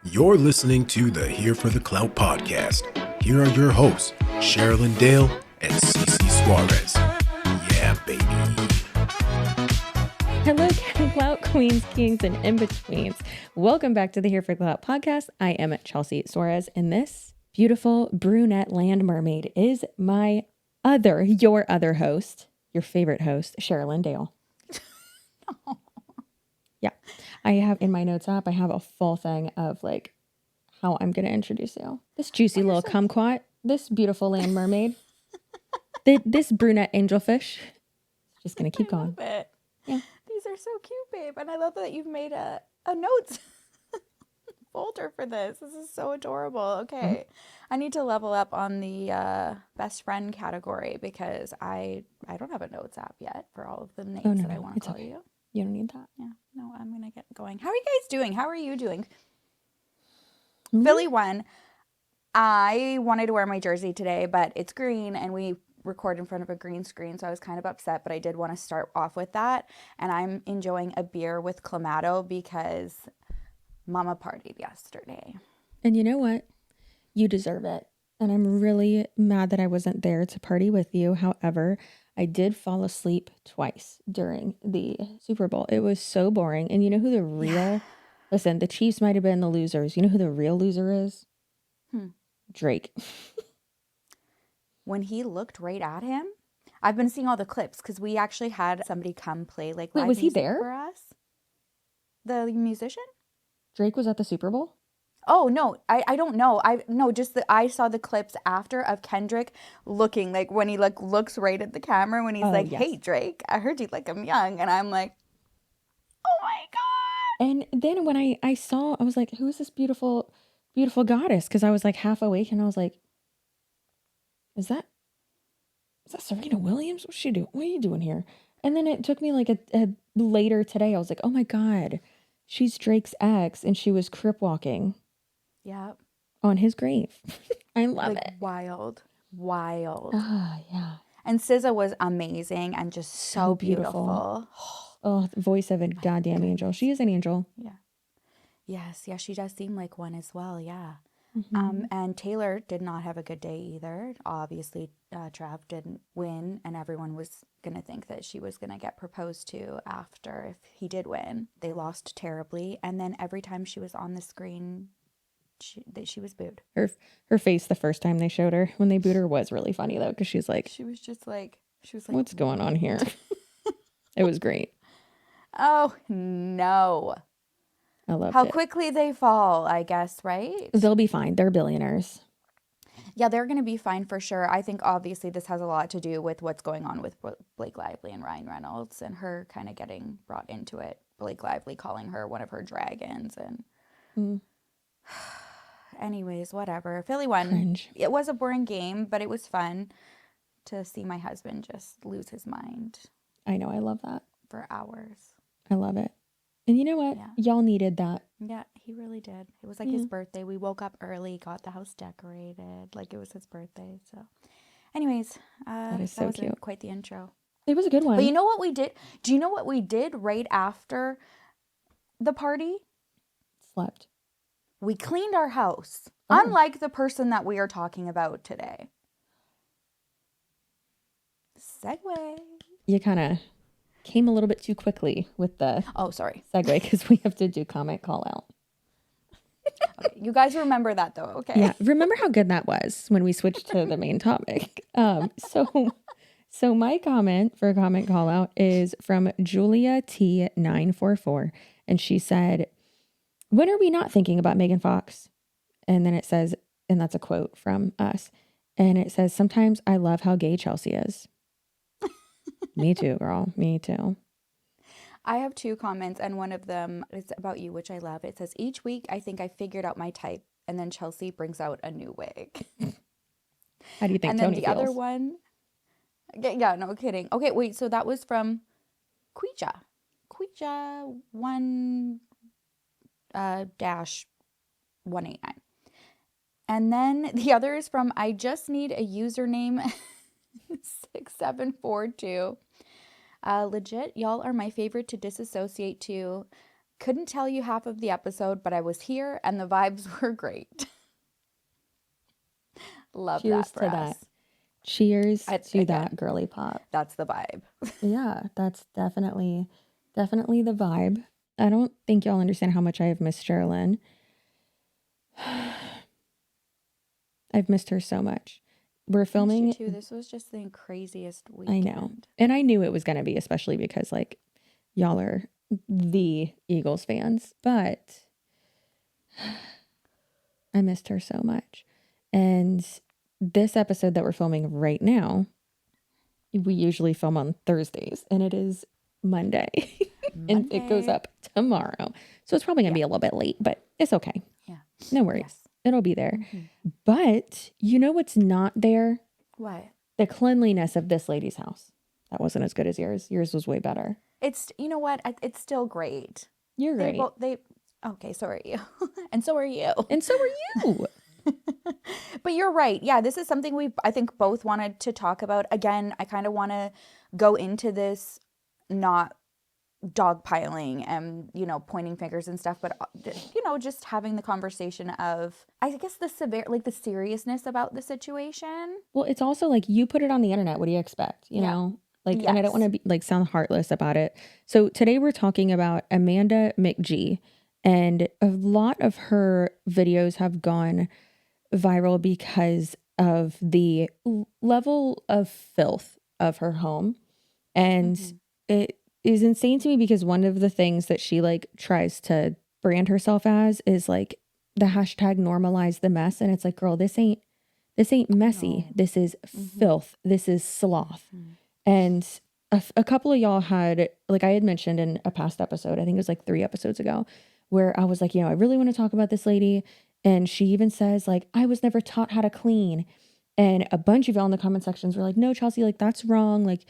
You're listening to the Here for the Clout podcast. Here are your hosts, Sherilyn Dale and Cece Suarez. Yeah, baby. Hello, Clout Queens, Kings, and in-betweens. Welcome back to the Here for the Clout podcast. I am Chelsea Suarez, and this beautiful brunette land mermaid is your other host, your favorite host, Sherilyn Dale. Yeah. I have in my notes app, I have a full thing of like how I'm going to introduce you. This juicy little kumquat, this beautiful land mermaid, this brunette angelfish. Just going to keep going. I love it. Yeah. These are so cute, babe. And I love that you've made a notes folder for this. This is so adorable. Okay. I need to level up on the best friend category because I don't have a notes app yet for all of the names that I want to call you. You don't need that. Yeah. No, I'm going to get going. How are you guys doing? How are you doing? Philly won. I wanted to wear my jersey today, but it's green and we record in front of a green screen, so I was kind of upset, but I did want to start off with that. And I'm enjoying a beer with Clamato because Mama partied yesterday. And you know what? You deserve it. And I'm really mad that I wasn't there to party with you. However, I did fall asleep twice during the Super Bowl. It was so boring. And you know who the real... Listen, the Chiefs might have been the losers. You know who the real loser is? Drake. When he looked right at him, I've been seeing all the clips because we actually had somebody come play like live was he music there? for us. The musician? Drake was at the Super Bowl? Oh, no, I don't know. I saw the clips after of Kendrick looking like when he like looks right at the camera when he's Hey, Drake, I heard you like I'm young. And I'm like, oh my God. And then when I saw, I was like, who is this beautiful, beautiful goddess? Because I was like half awake and I was like, is that Serena Williams? What's she doing? What are you doing here? And then it took me like a later today. I was like, oh my God, she's Drake's ex and she was crip walking. Yeah. On his grave. I love it. Wild. Ah, yeah. And SZA was amazing and just so beautiful. Oh, the voice of a goddamn angel. She is an angel. Yeah. Yes. Yeah, she does seem like one as well. Yeah. Mm-hmm. And Taylor did not have a good day either. Obviously, Trav didn't win, and everyone was going to think that she was going to get proposed to after if he did win. They lost terribly, and then every time she was on the screen, she was booed. Her face the first time they showed her when they booed her was really funny though, because she was like, what's going on here? It was great. Oh no. I loved How it. quickly they fall, I guess, right? They'll be fine. They're billionaires. Yeah, they're going to be fine for sure. I think obviously this has a lot to do with what's going on with Blake Lively and Ryan Reynolds and her kind of getting brought into it. Blake Lively calling her one of her dragons and anyways, whatever. Philly won. Cringe. It was a boring game, but it was fun to see my husband just lose his mind. I know. I love that. For hours. I love it. And you know what? Yeah. Y'all needed that. Yeah, he really did. It was like his birthday. We woke up early, got the house decorated. Like it was his birthday. So anyways, that is so cute. Quite the intro. It was a good one. But you know what we did? Do you know what we did right after the party? Slept. We cleaned our house. Oh. Unlike the person that we are talking about today. Segue. You kind of came a little bit too quickly with the sorry segue because we have to do comment call out. Okay, you guys remember that though, okay? Yeah, remember how good that was when we switched to the main topic. So my comment for a comment call out is from Julia T944, and she said, "When are we not thinking about Megan Fox?" And then it says, and that's a quote from us, and it says, "Sometimes I love how gay Chelsea is." Me too, girl. Me too. I have two comments, and one of them is about you, which I love. It says, "Each week, I think I figured out my type, and then Chelsea brings out a new wig." How do you think and Tony then the feels? other one, yeah, no kidding. Okay, wait, so that was from Quija 1 dash 189. And then the other is from I just need a username 6742. Legit, y'all are my favorite to disassociate to. Couldn't tell you half of the episode, but I was here and the vibes were great. Love Cheers that for to us. that. Cheers to Again, that girly pop. That's the vibe. Yeah, that's definitely the vibe. I don't think y'all understand how much I have missed Sherilyn. I've missed her so much. We're filming. Missed you too. This was just the craziest weekend. I know. And I knew it was going to be, especially because like y'all are the Eagles fans, but I missed her so much. And this episode that we're filming right now, we usually film on Thursdays and it is Monday. And it goes up tomorrow. So it's probably going to be a little bit late, but it's okay. Yeah. No worries. Yes. It'll be there. But you know what's not there? What? The cleanliness of this lady's house. That wasn't as good as yours. Yours was way better. It's, you know what? It's still great. You're great. Okay, so are you. And so are you. And so are you. But you're right. Yeah, this is something I think both wanted to talk about. Again, I kind of want to go into this not dogpiling and, you know, pointing fingers and stuff, but, you know, just having the conversation of, I guess, the seriousness about the situation. Well, it's also like you put it on the internet. What do you expect? You know? Like, and I don't want to be like sound heartless about it. So today we're talking about Amanda McG, and a lot of her videos have gone viral because of the level of filth of her home. And it is insane to me because one of the things that she like tries to brand herself as is like the hashtag normalize the mess. And it's like, girl, this ain't messy. No. This is filth. This is sloth. And a couple of y'all had, like I had mentioned in a past episode, I think it was like 3 episodes ago, where I was like, you know, I really want to talk about this lady. And she even says like, I was never taught how to clean. And a bunch of y'all in the comment sections were like, no, Chelsea, like that's wrong. Like,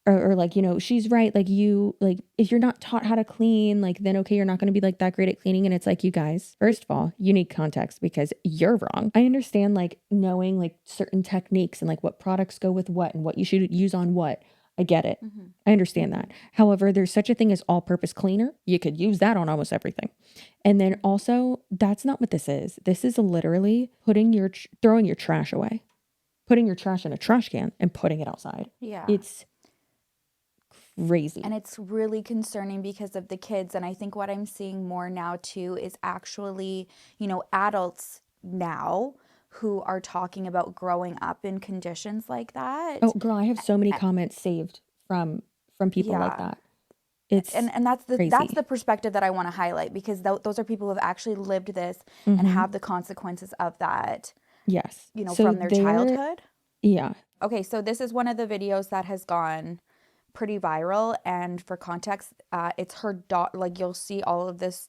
or like, you know, she's right. Like you, like if you're not taught how to clean, like then okay, you're not going to be like that great at cleaning. And it's like, you guys, first of all, you need context because you're wrong. I understand like knowing like certain techniques and like what products go with what and what you should use on what. I get it. I understand that. However, there's such a thing as all-purpose cleaner. You could use that on almost everything. And then also, that's not what this is. This is literally throwing your trash away, putting your trash in a trash can and putting it outside. Yeah. It's crazy. And it's really concerning because of the kids. And I think what I'm seeing more now too is actually, you know, adults now who are talking about growing up in conditions like that. Oh, girl, I have so many comments saved from people like that. It's and that's crazy. That's the perspective that I want to highlight because those are people who have actually lived this and have the consequences of that. Yes, you know, so from their childhood. Yeah. Okay, so this is one of the videos that has gone pretty viral, and for context, it's her daughter. Like you'll see all of this.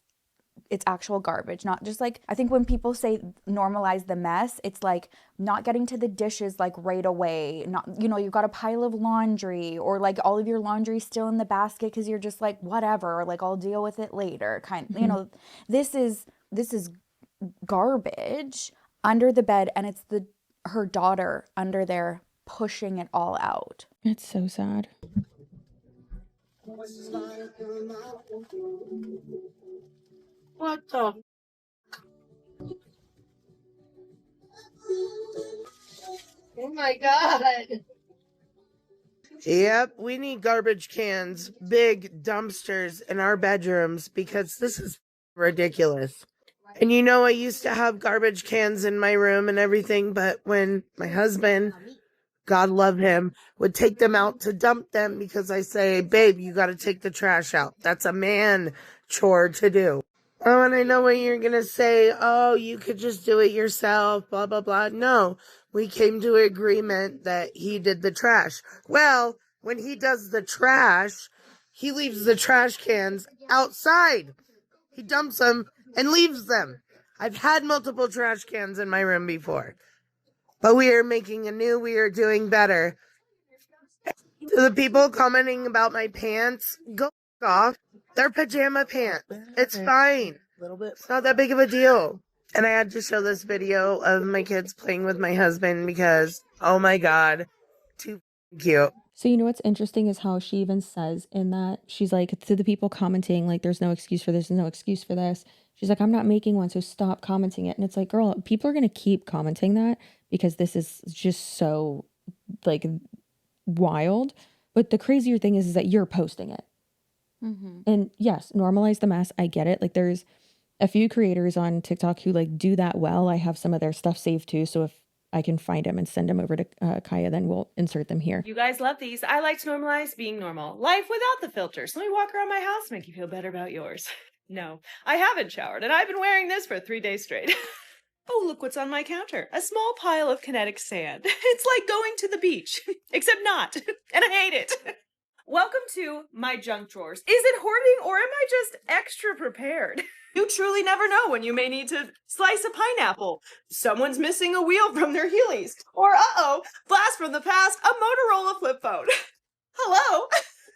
It's actual garbage, not just like, I think when people say normalize the mess, it's like not getting to the dishes like right away. Not, you know, you've got a pile of laundry or like all of your laundry still in the basket because you're just like, whatever, or like I'll deal with it later. You know, this is garbage under the bed, and it's her daughter under there pushing it all out. It's so sad. What the? Oh my God. Yep, we need garbage cans, big dumpsters in our bedrooms because this is ridiculous. And you know, I used to have garbage cans in my room and everything, but when my husband, God love him, would take them out to dump them because I say, babe, you got to take the trash out. That's a man chore to do. Oh, and I know what you're going to say. Oh, you could just do it yourself, blah, blah, blah. No, we came to an agreement that he did the trash. Well, when he does the trash, he leaves the trash cans outside. He dumps them and leaves them. I've had multiple trash cans in my room before. But we are making we are doing better. To the people commenting about my pants, go off. They're pajama pants. It's fine. It's not that big of a deal. And I had to show this video of my kids playing with my husband because, oh my God, too cute. So you know what's interesting is how she even says in that, she's like, to the people commenting, like, there's no excuse for this, there's no excuse for this. She's like, I'm not making one, so stop commenting it. And it's like, girl, people are going to keep commenting that because this is just so, like, wild. But the crazier thing is that you're posting it. And yes, normalize the mess. I get it. Like, there's a few creators on TikTok who, like, do that well. I have some of their stuff saved too. So if I can find them and send them over to Kaya, then we'll insert them here. You guys love these. I like to normalize being normal. Life without the filters. Let me walk around my house and make you feel better about yours. No, I haven't showered, and I've been wearing this for 3 days straight. Oh, look what's on my counter. A small pile of kinetic sand. It's like going to the beach, except not. And I hate it. Welcome to my junk drawers. Is it hoarding or am I just extra prepared? You truly never know when you may need to slice a pineapple. Someone's missing a wheel from their Heelys. Or, uh-oh, blast from the past, a Motorola flip phone. Hello?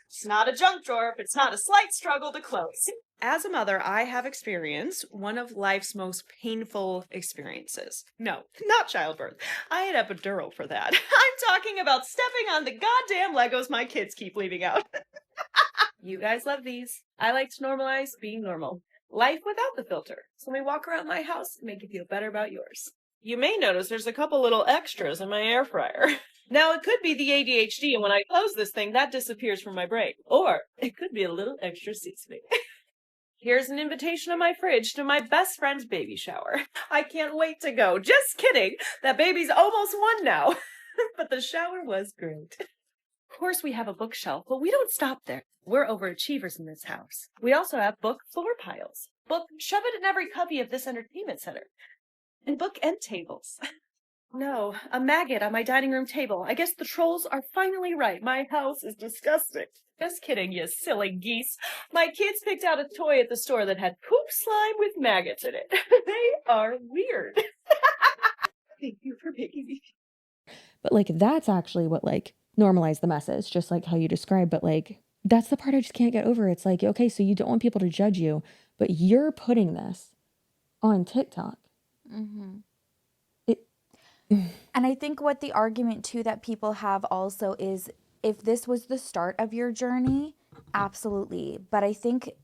It's not a junk drawer if it's not a slight struggle to close. As a mother, I have experienced one of life's most painful experiences. No, not childbirth. I had epidural for that. I'm talking about stepping on the goddamn Legos my kids keep leaving out. You guys love these. I like to normalize being normal. Life without the filter. So let me walk around my house and make you feel better about yours. You may notice there's a couple little extras in my air fryer. Now, it could be the ADHD, and when I close this thing, that disappears from my brain. Or it could be a little extra seasoning. Here's an invitation on my fridge to my best friend's baby shower. I can't wait to go. Just kidding. That baby's almost 1 now. But the shower was great. Of course, we have a bookshelf, but we don't stop there. We're overachievers in this house. We also have book floor piles. Shove it in every cubby of this entertainment center. And book end tables. No, a maggot on my dining room table. I guess the trolls are finally right. My house is disgusting. Just kidding, you silly geese. My kids picked out a toy at the store that had poop slime with maggots in it. They are weird. Thank you for picking me. But like, that's actually what like normalize the message, just like how you described. But like, that's the part I just can't get over. It's like, okay, so you don't want people to judge you, but you're putting this on TikTok. And I think what the argument too that people have also is, if this was the start of your journey, absolutely. But I think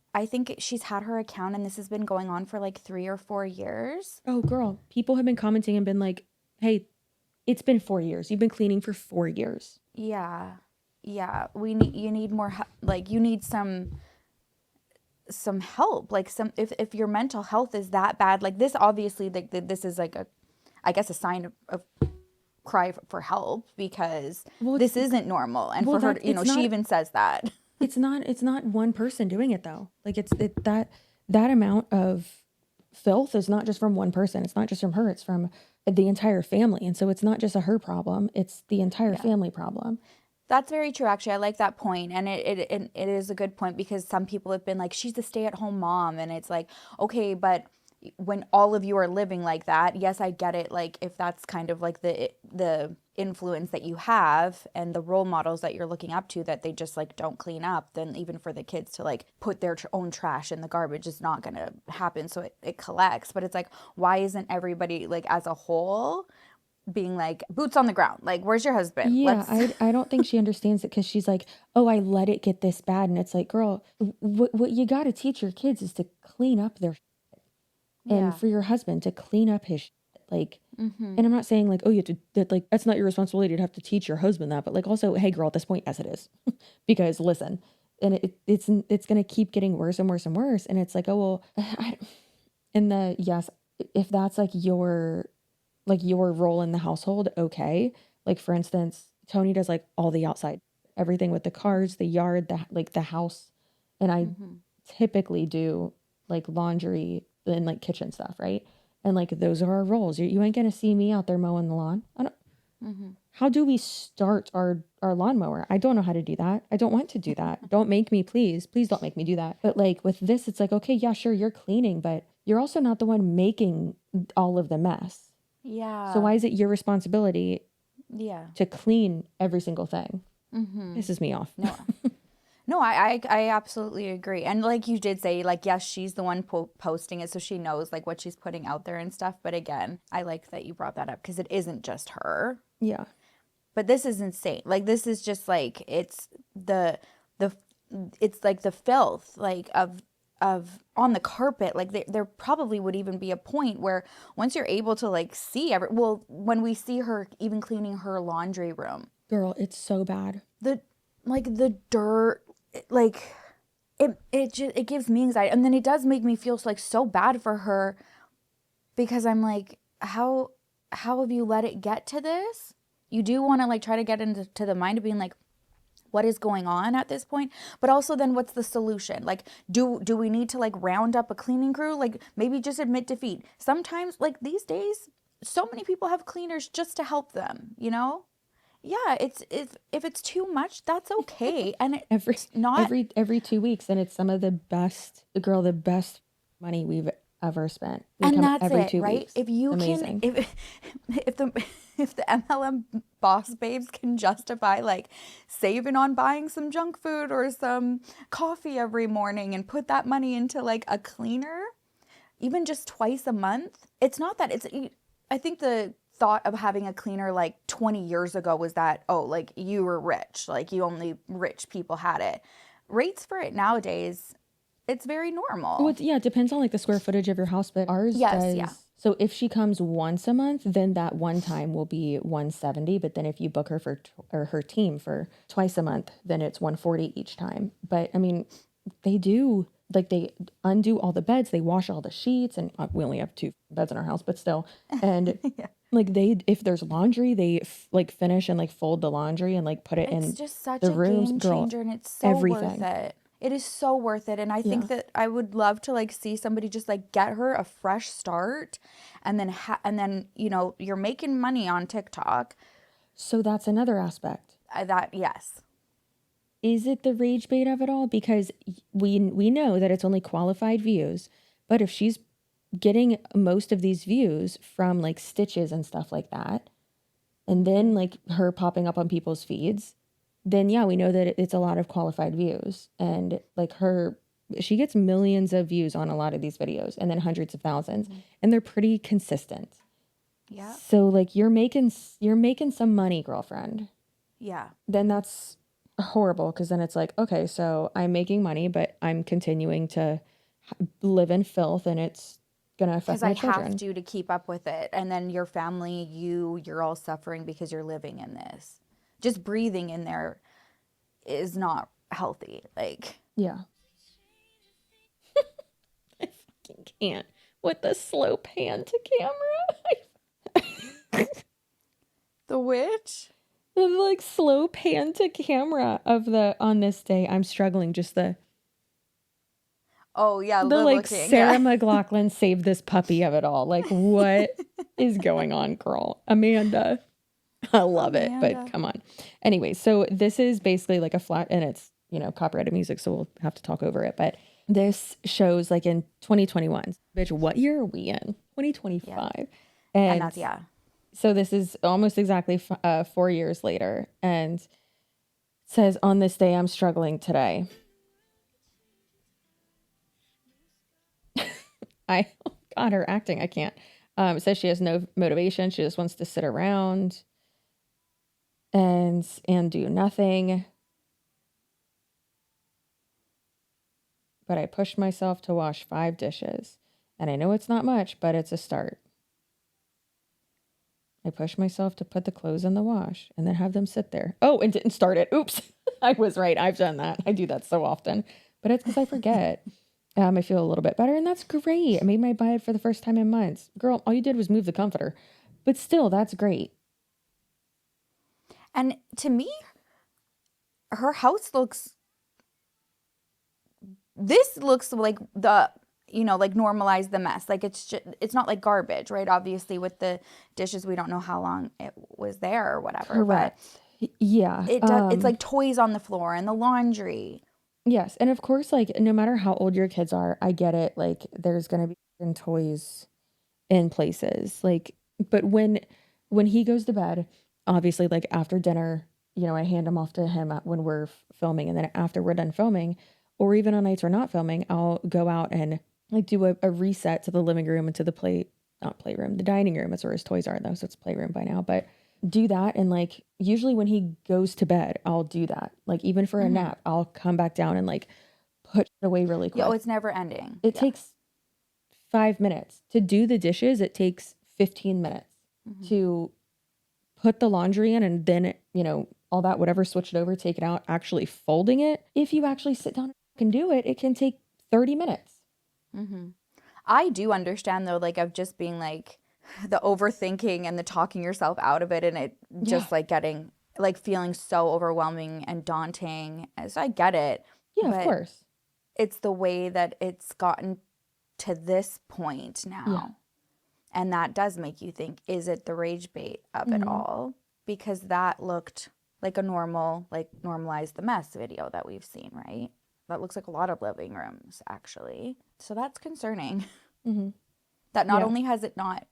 she's had her account and this has been going on for like 3 or 4 years. Oh, girl, people have been commenting and been like, hey, it's been 4 years. You've been cleaning for 4 years. Yeah. You need more, like, you need some help. Like, if your mental health is that bad, like this, obviously, like this is like a sign of cry for help, because this isn't normal. And for her, she even says that. It's not one person doing it though. Like that amount of filth is not just from one person. It's not just from her. It's from the entire family. And so it's not just a her problem. It's the entire family problem. That's very true, actually. I like that point. And it is a good point, because some people have been like, she's the stay-at-home mom. And it's like, okay, but when all of you are living like that, yes, I get it. Like, if that's kind of like the influence that you have and the role models that you're looking up to, that they just like don't clean up, then even for the kids to like put their own trash in the garbage is not going to happen. So it collects. But it's like, why isn't everybody, like, as a whole, being like, boots on the ground? Like, where's your husband? Yeah, I don't think she understands it, because she's like, oh, I let it get this bad. And it's like, girl, what you got to teach your kids is to clean up their and for your husband to clean up his like, and I'm not saying like, oh, you have to, that like, that's not your responsibility to have to teach your husband that, but like, also, hey girl, at this point, yes it is. Because listen, and it's going to keep getting worse and worse and worse. And it's like, oh, well, if that's like your role in the household, okay. Like, for instance, Tony does like all the outside, everything with the cars, the yard, the house. And I typically do like laundry and like kitchen stuff, right? And like, those are our roles. You ain't gonna see me out there mowing the lawn. I don't. How do we start our lawnmower? I don't know how to do that. I don't want to do that. Don't make me, please don't make me do that. But like with this, it's like, okay, yeah, sure, you're cleaning, but you're also not the one making all of the mess. Yeah. So why is it your responsibility? Yeah. To clean every single thing? Pisses me off. No, I absolutely agree. And like you did say, like, yes, she's the one posting it, so she knows like what she's putting out there and stuff. But again, I like that you brought that up, because it isn't just her. Yeah. But this is insane. Like, this is just like, it's it's like the filth, like of on the carpet. Like there probably would even be a point where once you're able to like see when we see her even cleaning her laundry room, Girl, it's so bad. the dirt, like it gives me anxiety. And then it does make me feel like so bad for her, because I'm like, how have you let it get to this? You do want to like try to get into the mind of being like, what is going on at this point? But also then what's the solution? Like, do we need to like round up a cleaning crew? Like, maybe just admit defeat. Sometimes, like these days, so many people have cleaners just to help them, you know? Yeah, it's if it's too much, that's okay. And it's not every 2 weeks, and it's some of the best money we've ever spent. They and come that's every it, 2 right? weeks. If you Amazing. can, if the MLM boss babes can justify like saving on buying some junk food or some coffee every morning and put that money into like a cleaner, even just twice a month, it's not that it's. I think the thought of having a cleaner like 20 years ago was that, oh, like you were rich, like you only rich people had it. Rates for it nowadays, it's very normal. Well, it depends on like the square footage of your house, but ours does. Yeah. So if she comes once a month, then that one time will be $170. But then if you book her or her team for twice a month, then it's $140 each time. But I mean, they do like they undo all the beds, they wash all the sheets, and we only have 2 beds in our house, but still, and Yeah. like if there's laundry, they like finish and like fold the laundry and like put it in It's just such the a rooms. game Girl, changer, and it's so everything. worth it. It is so worth it. And I think that I would love to like see somebody just like get her a fresh start, and then you know, you're making money on TikTok. So that's another aspect. Yes. Is it the rage bait of it all? Because we know that it's only qualified views, but if she's getting most of these views from like stitches and stuff like that, and then like her popping up on people's feeds, then yeah, we know that it's a lot of qualified views. And like she gets millions of views on a lot of these videos, and then hundreds of thousands, and they're pretty consistent. Yeah. So like you're making some money, girlfriend. Yeah. Then that's horrible, because then it's like, okay, so I'm making money, but I'm continuing to live in filth, and it's gonna affect my children. Because I have to keep up with it, and then your family, you're all suffering because you're living in this. Just breathing in there is not healthy. Like, yeah. I fucking can't with the slow pan to camera. the witch. The like slow pan to camera of the on this day. I'm struggling. Just the like looking, Sarah McLachlan saved this puppy of it all. Like, what is going on, girl? Amanda. I love it, but come on. Anyway, so this is basically like a flat, and it's, you know, copyrighted music, so we'll have to talk over it. But this shows like in 2021. Bitch, what year are we in? 2025. Yeah. And that's, so this is almost exactly 4 years later, and it says, on this day, I'm struggling today. God, her acting, I can't. It says she has no motivation. She just wants to sit around and do nothing. But I pushed myself to wash 5 dishes. And I know it's not much, but it's a start. I pushed myself to put the clothes in the wash and then have them sit there. Oh, and didn't start it. Oops. I was right. I've done that. I do that so often. But it's because I forget. I feel a little bit better, and that's great. I made my bed for the first time in months. Girl, all you did was move the comforter. But still, that's great. And to me, her house looks like like normalize the mess. Like it's not like garbage, right? Obviously with the dishes, we don't know how long it was there or whatever. Correct. But yeah. It's like toys on the floor and the laundry. Yes. And of course, like no matter how old your kids are, I get it. Like there's going to be toys in places like, but when he goes to bed, obviously like after dinner, you know, I hand him off to him when we're filming. And then after we're done filming, or even on nights we're not filming, I'll go out and like do a reset to the living room and to the the dining room. That's where his toys are though. So it's playroom by now, but do that. And like, usually when he goes to bed, I'll do that. Like, even for a nap, I'll come back down and like put it away really quick. Yeah, oh, it's never ending. It takes 5 minutes to do the dishes. It takes 15 minutes to put the laundry in, and then, you know, all that, whatever, switch it over, take it out, actually folding it. If you actually sit down and do it, it can take 30 minutes. I do understand though, like, of just being like the overthinking and the talking yourself out of it, and it just like getting like feeling so overwhelming and daunting. So I get it. Yeah, of but course. It's the way that it's gotten to this point now. Yeah. And that does make you think, is it the rage bait of it all? Because that looked like a normal, like normalize the mess video that we've seen, right? That looks like a lot of living rooms, actually. So that's concerning. That not only has it not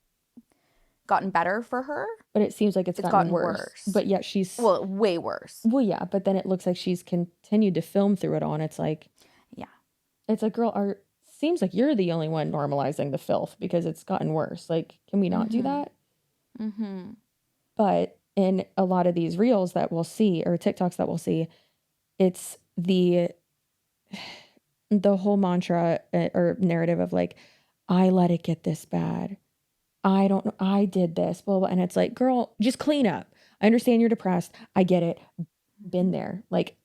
gotten better for her, but it seems like it's gotten worse. But yet she's... Well, way worse. Well, yeah, but then it looks like she's continued to film through it all, and it's like... Yeah. It's like, girl, seems like you're the only one normalizing the filth because it's gotten worse. Like, can we not do that? But in a lot of these reels that we'll see, or TikToks that we'll see, it's the whole mantra or narrative of like, I let it get this bad. I did this, blah, blah. And it's like, girl, just clean up. I understand you're depressed. I get it. Been there. Like,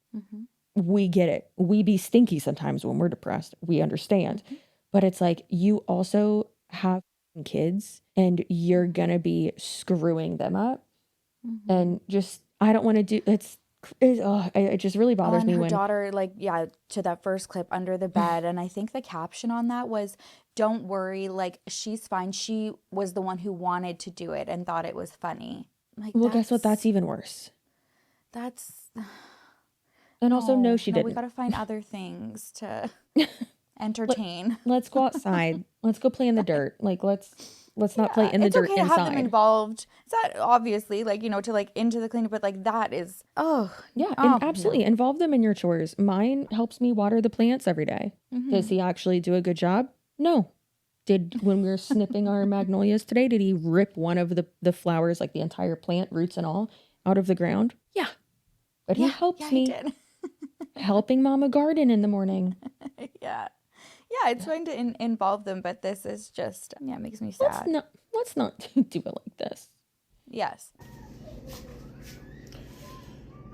we get it. We be stinky sometimes when we're depressed. We understand. But it's like, you also have kids and you're going to be screwing them up. And just, I don't want to do, it just really bothers me her when daughter, like, to that first clip under the bed. And I think the caption on that was, don't worry, like, she's fine. She was the one who wanted to do it and thought it was funny. Like, well, guess what? That's even worse. That's... And also, no, she didn't. We got to find other things to entertain. Let's go outside. Let's go play in the dirt. Like, let's not play in the dirt okay inside. To have them involved. It's not obviously, like, you know, to like into the cleanup, but like that is, and absolutely involve them in your chores. Mine helps me water the plants every day. Does he actually do a good job? No. When we were snipping our magnolias today, did he rip one of the flowers, like the entire plant, roots and all, out of the ground? Yeah. But he helps me. He did. Helping Mama garden in the morning. Yeah, it's going to involve them, but this is just, it makes me sad. Let's not do it like this. Yes.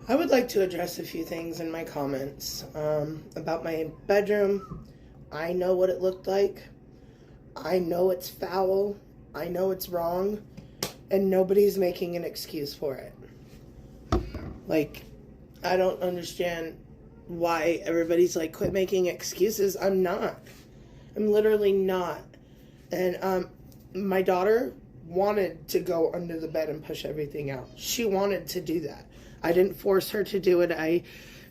I would like to address a few things in my comments about my bedroom. I know what it looked like. I know it's foul. I know it's wrong. And nobody's making an excuse for it. Like, I don't understand why everybody's like, quit making excuses. I'm not. I'm literally not. And my daughter wanted to go under the bed and push everything out. She wanted to do that. I didn't force her to do it. I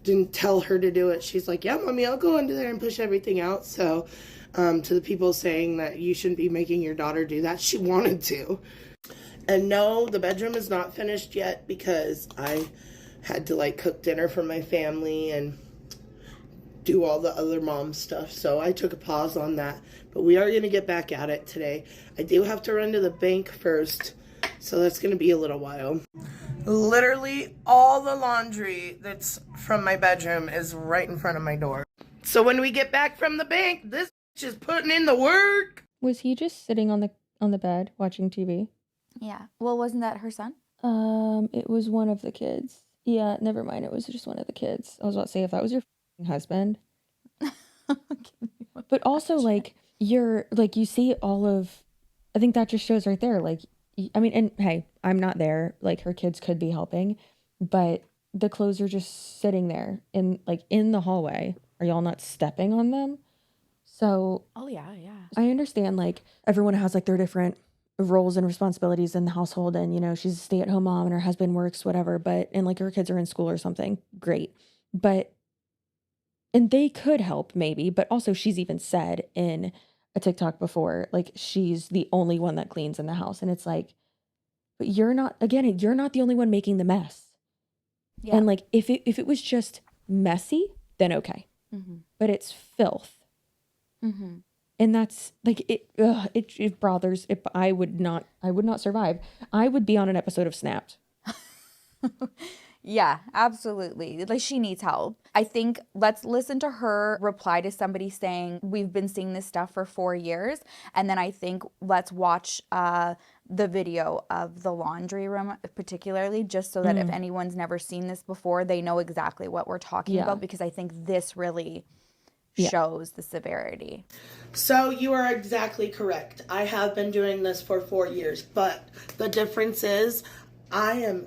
didn't tell her to do it. She's like, yeah, mommy, I'll go under there and push everything out. So to the people saying that you shouldn't be making your daughter do that, she wanted to. And no, the bedroom is not finished yet because I had to like cook dinner for my family and do all the other mom stuff. So I took a pause on that, but we are going to get back at it today. I do have to run to the bank first, so that's going to be a little while. Literally all the laundry that's from my bedroom is right in front of my door. So when we get back from the bank, this is putting in the work. Was he just sitting on the bed watching TV? Yeah. Well, wasn't that her son? It was one of the kids. Yeah, never mind. It was just one of the kids. I was about to say, if that was your husband. But also, like, you see all of, I think that just shows right there, like, I mean, and hey, I'm not there. Like, her kids could be helping, but the clothes are just sitting there in the hallway. Are y'all not stepping on them? So. Oh, yeah. I understand, like, everyone has, like, their different roles and responsibilities in the household, and, you know, she's a stay-at-home mom and her husband works, whatever, and like her kids are in school or something, great. And they could help maybe, but also she's even said in a TikTok before, like, she's the only one that cleans in the house, and it's like, but you're not the only one making the mess. Yeah. And like, if it was just messy, then okay. But it's filth. And that's like, it bothers. I would not survive. I would be on an episode of Snapped Yeah, absolutely. Like, she needs help. I think let's listen to her reply to somebody saying, we've been seeing this stuff for 4 years. And then I think let's watch the video of the laundry room, particularly, just so that if anyone's never seen this before, they know exactly what we're talking about, because I think this really shows the severity. So you are exactly correct. I have been doing this for 4 years, but the difference is I am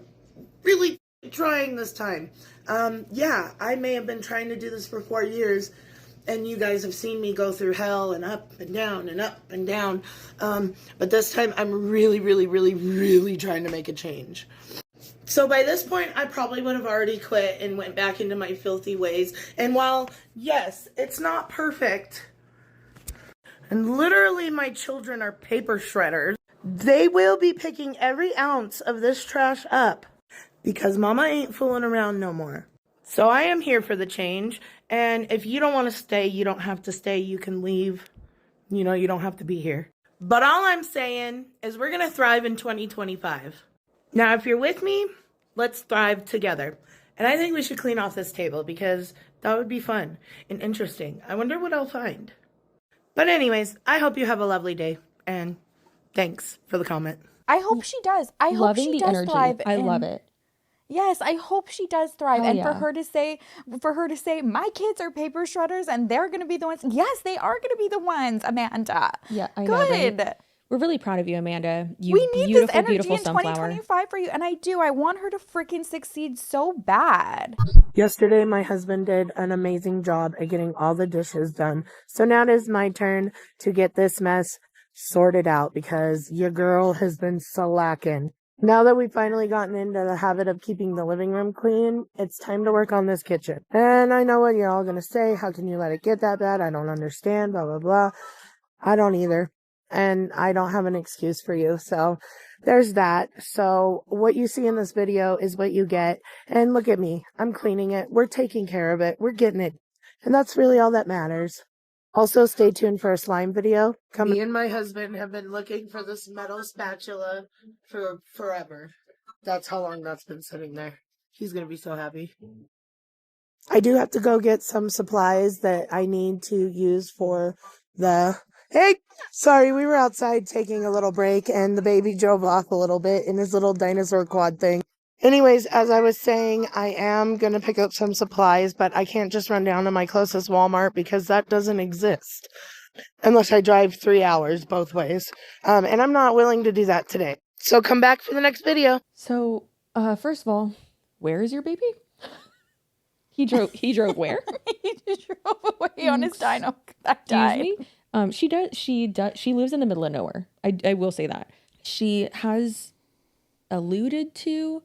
really trying this time. I may have been trying to do this for 4 years, and you guys have seen me go through hell and up and down and up and down. But this time I'm really, really, really, really trying to make a change. So by this point, I probably would have already quit and went back into my filthy ways. And while, yes, it's not perfect, and literally my children are paper shredders, they will be picking every ounce of this trash up because mama ain't fooling around no more. So I am here for the change. And if you don't want to stay, you don't have to stay. You can leave. You know, you don't have to be here. But all I'm saying is we're going to thrive in 2025. Now, if you're with me, let's thrive together. And I think we should clean off this table because that would be fun and interesting. I wonder what I'll find. But anyways, I hope you have a lovely day. And thanks for the comment. I hope she does. I hope Loving she the does energy. thrive. I love it. Yes, I hope she does thrive. Hell And yeah. for her to say, my kids are paper shredders and they're going to be the ones. Yes, they are going to be the ones, Amanda. Yeah, I know. Good. Right? We're really proud of you, Amanda. You We need beautiful, this energy beautiful in sunflower. 2025 for you. And I do. I want her to freaking succeed so bad. Yesterday, my husband did an amazing job at getting all the dishes done. So now it is my turn to get this mess sorted out because your girl has been slacking. Now that we've finally gotten into the habit of keeping the living room clean, it's time to work on this kitchen. And I know what you're all going to say. How can you let it get that bad? I don't understand, blah, blah, blah. I don't either. And I don't have an excuse for you. So there's that. So what you see in this video is what you get. And look at me. I'm cleaning it. We're taking care of it. We're getting it. And that's really all that matters. Also, stay tuned for a slime video. Me and my husband have been looking for this metal spatula for forever. That's how long that's been sitting there. He's going to be so happy. I do have to go get some supplies that I need to use for the... Hey, sorry, we were outside taking a little break and the baby drove off a little bit in his little dinosaur quad thing. Anyways, as I was saying, I am going to pick up some supplies, but I can't just run down to my closest Walmart because that doesn't exist unless I drive 3 hours both ways. And I'm not willing to do that today. So come back for the next video. So, first of all, where is your baby? He drove where? He just drove away on his dino that died. Excuse me? She lives in the middle of nowhere. I will say that. She has alluded to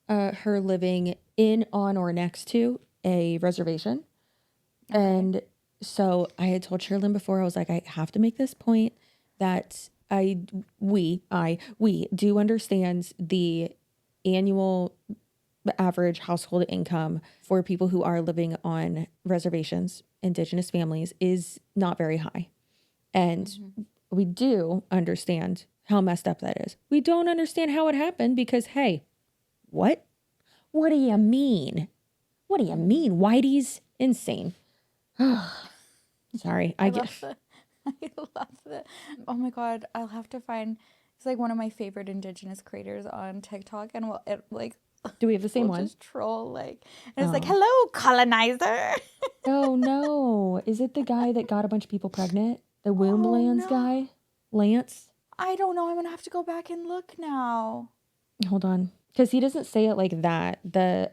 her living in, on, or next to a reservation. Okay. And so I had told Sherilyn before, I was like, I have to make this point that we do understand the annual average household income for people who are living on reservations, indigenous families, is not very high. And we do understand how messed up that is. We don't understand how it happened because, hey, what? What do you mean? What do you mean? Whitey's insane. Sorry, I love the. Oh my God, I'll have to find. It's like one of my favorite indigenous creators on TikTok, and do we have the same one? Just troll and it's like, hello, colonizer. Oh no, is it the guy that got a bunch of people pregnant? The womb lands guy, Lance. I don't know. I'm gonna have to go back and look now. Hold on, because he doesn't say it like that. The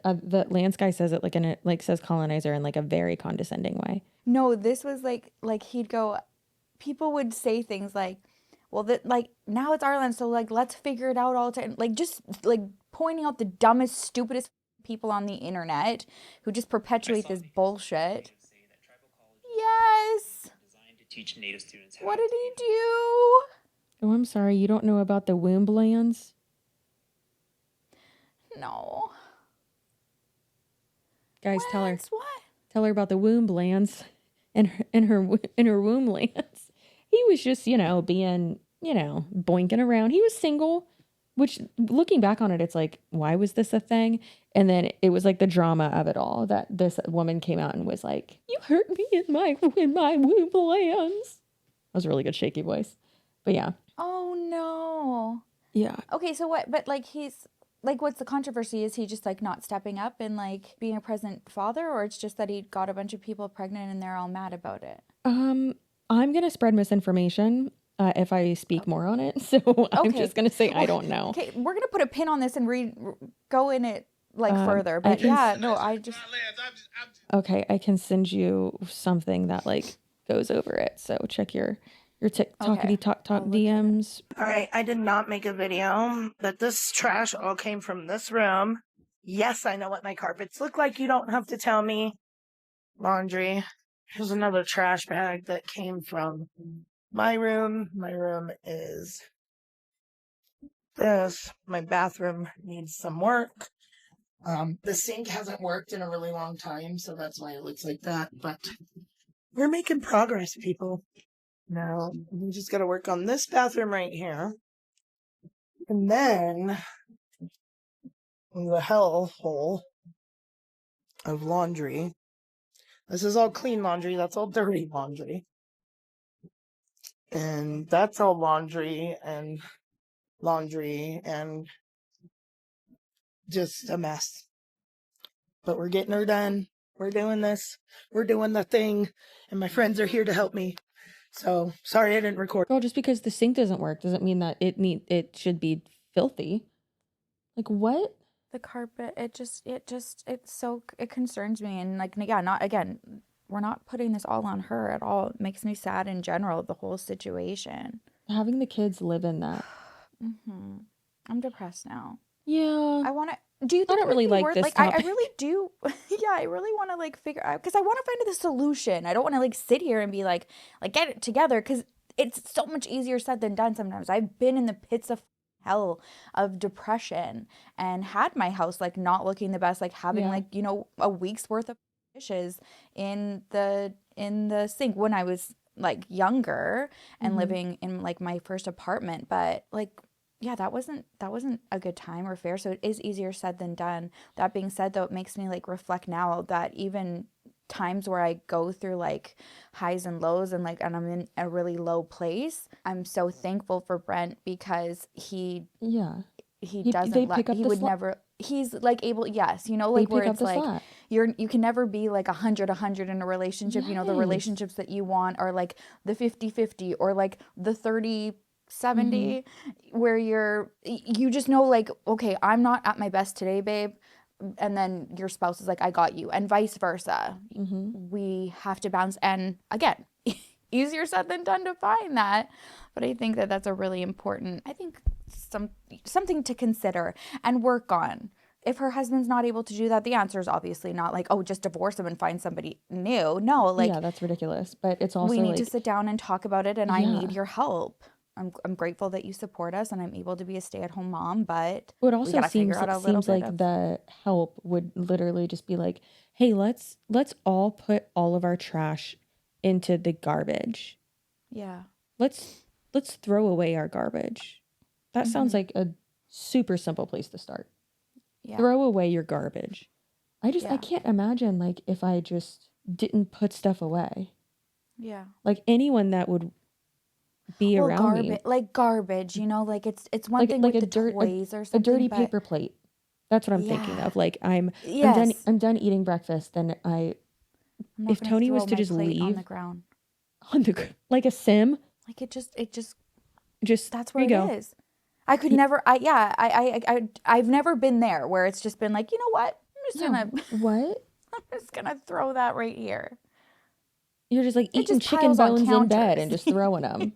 Lance guy says it says colonizer in like a very condescending way. No, this was like he'd go. People would say things like, "Well, now it's our land, so let's figure it out all the time." Just pointing out the dumbest, stupidest people on the internet who just perpetuate this bullshit. Yes. Teach Native students what did he do? Oh, I'm sorry. You don't know about the womb lands? No. Guys, tell her. What? Tell her about the womb lands and her womb lands. He was just, being, boinking around. He was single. Which, looking back on it, it's like, why was this a thing? And then it was like the drama of it all, that this woman came out and was like, you hurt me in my plans. That was a really good shaky voice. But yeah. Oh no. Yeah. Okay, so what? But like he's like, what's the controversy? Is he just like not stepping up and like being a present father, or it's just that he got a bunch of people pregnant and they're all mad about it? I'm gonna spread misinformation if I speak more on it. So I'm Okay. just gonna say I don't know. Okay, we're gonna put a pin on this and go in it like further. I But can yeah, no, I just Okay, I can send you something that like goes over it. So check your TikTokity talk I'll look at it. DMs. All right, I did not make a video, but this trash all came from this room. Yes, I know what my carpets look like. You don't have to tell me. Laundry. Here's another trash bag that came from my room. My room is this. My bathroom needs some work. The sink hasn't worked in a really long time, so that's why it looks like that. But we're making progress, people. Now, we just got to work on this bathroom right here. And then the hellhole of laundry. This is all clean laundry. That's all dirty laundry. And that's all laundry and just a mess. But we're getting her done. We're doing this. We're doing the thing. And my friends are here to help me. So, sorry I didn't record. Girl, just because the sink doesn't work doesn't mean that it should be filthy. Like what? the carpet. It concerns me, and like, yeah, not again. We're not putting this all on her at all. It makes me sad in general, the whole situation. Having the kids live in that. I'm depressed now. Yeah. I want to. Do you think I don't really like this like topic. I really do. Yeah, I really want to like figure out, because I want to find the solution. I don't want to like sit here and be like get it together, because it's so much easier said than done sometimes. I've been in the pits of hell of depression and had my house like not looking the best, like having like, you know, a week's worth of dishes in the sink when I was like younger and living in like my first apartment. But like, yeah, that wasn't a good time or fair. So it is easier said than done. That being said, though, it makes me like reflect now that even times where I go through like highs and lows and I'm in a really low place, I'm so thankful for Brent, because he doesn't let, he would never, he's like able, yes, you know, like where it's like you can never be like 100 in a relationship. You know, the relationships that you want are like the 50-50 or like the 30-70, where you just know like, okay, I'm not at my best today, babe, and then your spouse is like, I got you, and vice versa. We have to bounce, and again, easier said than done to find that, but I think that that's a really important, I think something to consider and work on. If her husband's not able to do that, the answer is obviously not like, oh, just divorce him and find somebody new. No, like, yeah, that's ridiculous. But it's also we need like, to sit down and talk about it, and I need your help. I'm grateful that you support us, and I'm able to be a stay-at-home mom, but it also seems like of the help would literally just be like, hey, let's all put all of our trash into the garbage. Yeah. Let's throw away our garbage. That sounds like a super simple place to start. Yeah. Throw away your garbage. I can't imagine like if I just didn't put stuff away. Yeah. Like anyone that would be around me. Like garbage, you know, like it's one thing like with the toys or something. A dirty paper plate. That's what I'm thinking of. Like I'm done eating breakfast. Then if Tony was to just leave on the ground, like a sim, like it just that's where it is. I could never. I've never been there where it's just been like, you know what? I'm just gonna throw that right here. You're just like eating chicken bones in bed and just throwing them.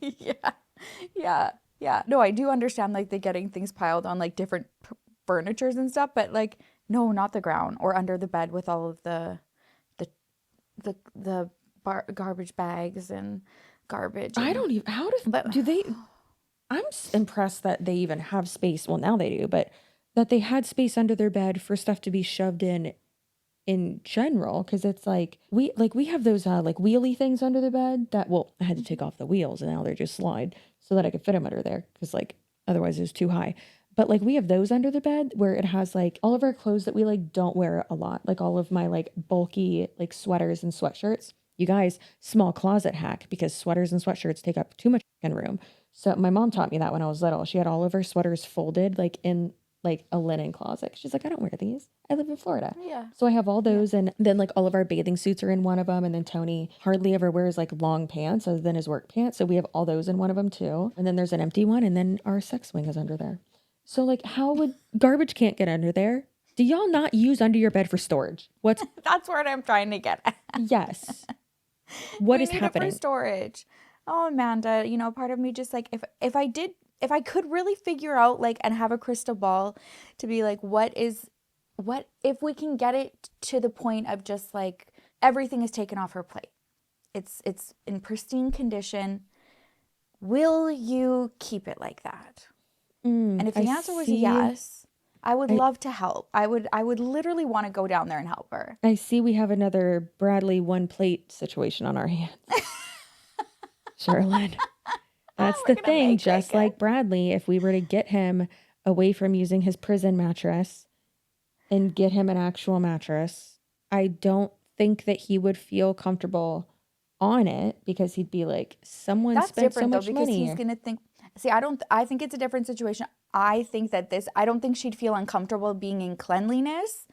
Yeah. No, I do understand like the getting things piled on like different furnitures and stuff, but like no, not the ground or under the bed with all of the garbage bags and garbage. I don't even. Do they? I'm impressed that they even have space. Well, now they do, but that they had space under their bed for stuff to be shoved in general, because it's like we have those like wheelie things under the bed that, well, I had to take off the wheels and now they're just slide so that I could fit them under there, because like otherwise it was too high. But like we have those under the bed where it has like all of our clothes that we like don't wear a lot. Like all of my like bulky like sweaters and sweatshirts. You guys, small closet hack because sweaters and sweatshirts take up too much room. So my mom taught me that when I was little. She had all of her sweaters folded like in like a linen closet. She's like, I don't wear these. I live in Florida. Yeah. So I have all those. And then like all of our bathing suits are in one of them. And then Tony hardly ever wears like long pants other than his work pants. So we have all those in one of them too. And then there's an empty one. And then our sex swing is under there. So like how would garbage can't get under there? Do y'all not use under your bed for storage? What's That's what I'm trying to get at. yes. What We is need it happening? for storage. Oh, Amanda, you know, part of me just like if I could really figure out like and have a crystal ball to be like what if we can get it to the point of just like everything is taken off her plate. It's in pristine condition. Will you keep it like that? And if the answer was yes, I would love to help. I would literally want to go down there and help her. I see we have another Bradley one plate situation on our hands. Sherlyn. That's the thing. Just like Bradley, if we were to get him away from using his prison mattress and get him an actual mattress, I don't think that he would feel comfortable on it because he'd be like, someone That's spent so different though much because money. he's gonna think. See, I think it's a different situation. I think that I don't think she'd feel uncomfortable being in cleanliness,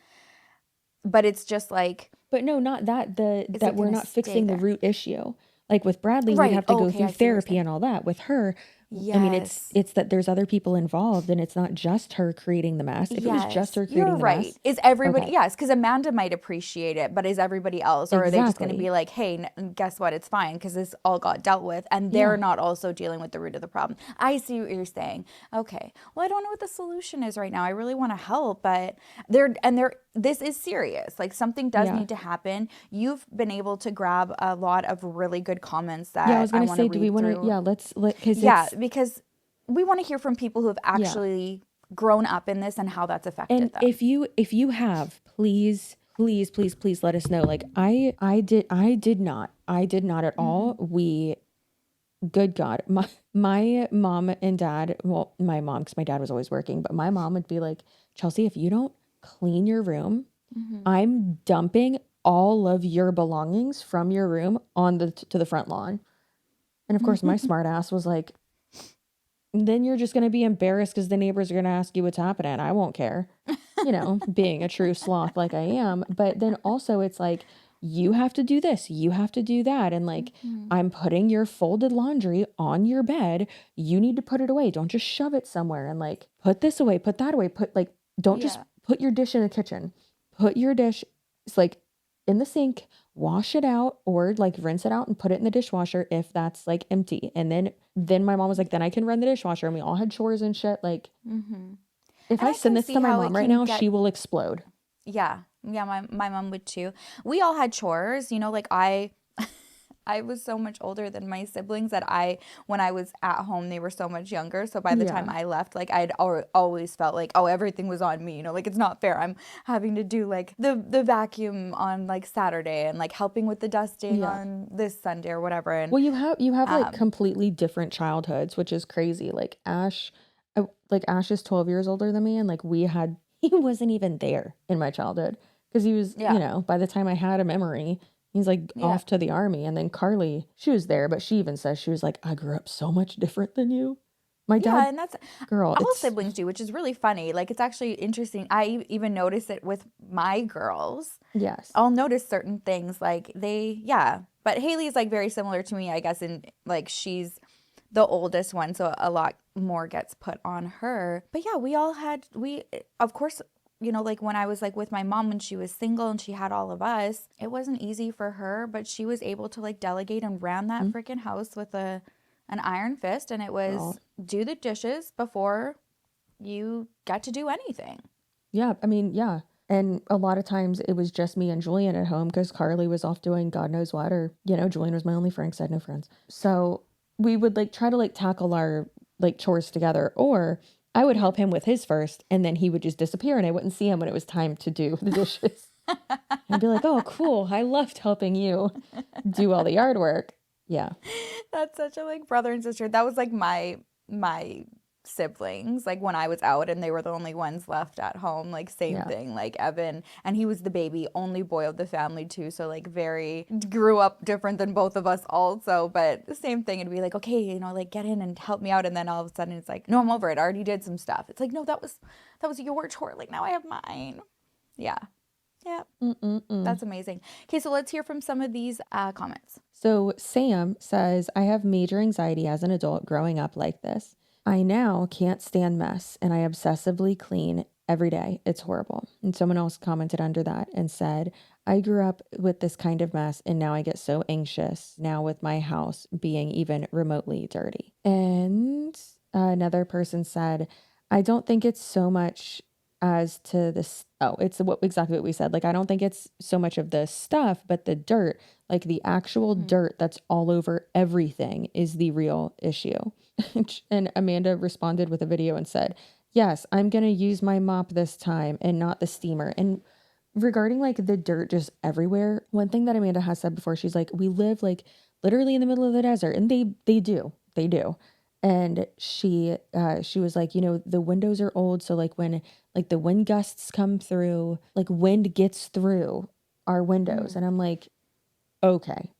but it's just like. But no, not that. That we're gonna not fixing stay the there? root issue. Like with Bradley, Right. we'd have to go Okay, I through see what you're therapy saying. and all that. With her, I mean, it's that there's other people involved and it's not just her creating the mess. If it was just her creating you're the right. mess. Is everybody, Okay. yes, because Amanda might appreciate it, but is everybody else? Or are they just going to Exactly. be like, hey, guess what? It's fine because this all got dealt with and they're not also dealing with the root of the problem. I see what you're saying. Okay. Well, I don't know what the solution is right now. I really want to help, but this is serious. Like something does need to happen. You've been able to grab a lot of really good comments that Yeah, I was going to wanna say, do we read want to, through. Because we want to hear from people who have actually grown up in this and how that's affected and them. if you have, please let us know. Like I did not at all. Good God, my mom and dad, well, my mom, because my dad was always working, but my mom would be like, Chelsea, if you don't clean your room, I'm dumping all of your belongings from your room on to the front lawn. And of course, my smart ass was like, then you're just going to be embarrassed because the neighbors are going to ask you what's happening. I won't care, you know, being a true sloth like I am. But then also it's like, you have to do this, you have to do that. And like, I'm putting your folded laundry on your bed. You need to put it away. Don't just shove it somewhere and like, put this away, put that away, don't just put your dish in the kitchen. Put your dish, it's like in the sink, wash it out or like rinse it out and put it in the dishwasher if that's like empty. And then my mom was like, then I can run the dishwasher. And we all had chores and shit. Like if I send this to my mom right now, she will explode. Yeah. My mom would too. We all had chores, you know, like I was so much older than my siblings that when I was at home, they were so much younger. So by the time I left, like I'd always felt like, oh, everything was on me, you know, like it's not fair. I'm having to do like the vacuum on like Saturday and like helping with the dusting on this Sunday or whatever. And well, you have like completely different childhoods, which is crazy. Like Ash is 12 years older than me. And like he wasn't even there in my childhood because he was, you know, by the time I had a memory, he's like off to the army. And then Carly, she was there, but she even says, she was like, I grew up so much different than you. My dad, yeah, and that's girl, all siblings do, which is really funny. Like it's actually interesting. I even notice it with my girls. Yes. I'll notice certain things like but Haley's like very similar to me, I guess, in like she's the oldest one, so a lot more gets put on her. But yeah, we of course, you know, like when I was like with my mom when she was single and she had all of us, it wasn't easy for her, but she was able to like delegate and ran that freaking house with an iron fist, and it was do the dishes before you get to do anything. Yeah, I mean, yeah. And a lot of times it was just me and Julian at home because Carly was off doing God knows what, or, you know, Julian was my only friend because I had no friends. So we would like try to like tackle our like chores together, or I would help him with his first and then he would just disappear and I wouldn't see him when it was time to do the dishes. I'd be like, oh, cool. I loved helping you do all the yard work. Yeah. That's such a like brother and sister. That was like my siblings, like when I was out and they were the only ones left at home, like same thing, like Evan, and he was the baby, only boy of the family too, so like very grew up different than both of us also, but the same thing. It'd be like, okay, you know, like get in and help me out, and then all of a sudden it's like, no, I'm over it, I already did some stuff. It's like, no, that was your chore, like now I have mine. Yeah. That's amazing. Okay, so let's hear from some of these comments. So Sam says, I have major anxiety as an adult growing up like this. I now can't stand mess and I obsessively clean every day. It's horrible. And someone else commented under that and said, I grew up with this kind of mess and now I get so anxious now with my house being even remotely dirty. And another person said, I don't think it's so much as to this. Oh, it's exactly what we said. Like, I don't think it's so much of the stuff, but the dirt, like the actual dirt that's all over everything is the real issue. And Amanda responded with a video and said, yes, I'm going to use my mop this time and not the steamer. And regarding like the dirt just everywhere, one thing that Amanda has said before, she's like, we live like literally in the middle of the desert, and they do. And she was like, you know, the windows are old. So like when like the wind gusts come through, like wind gets through our windows. And I'm like, okay,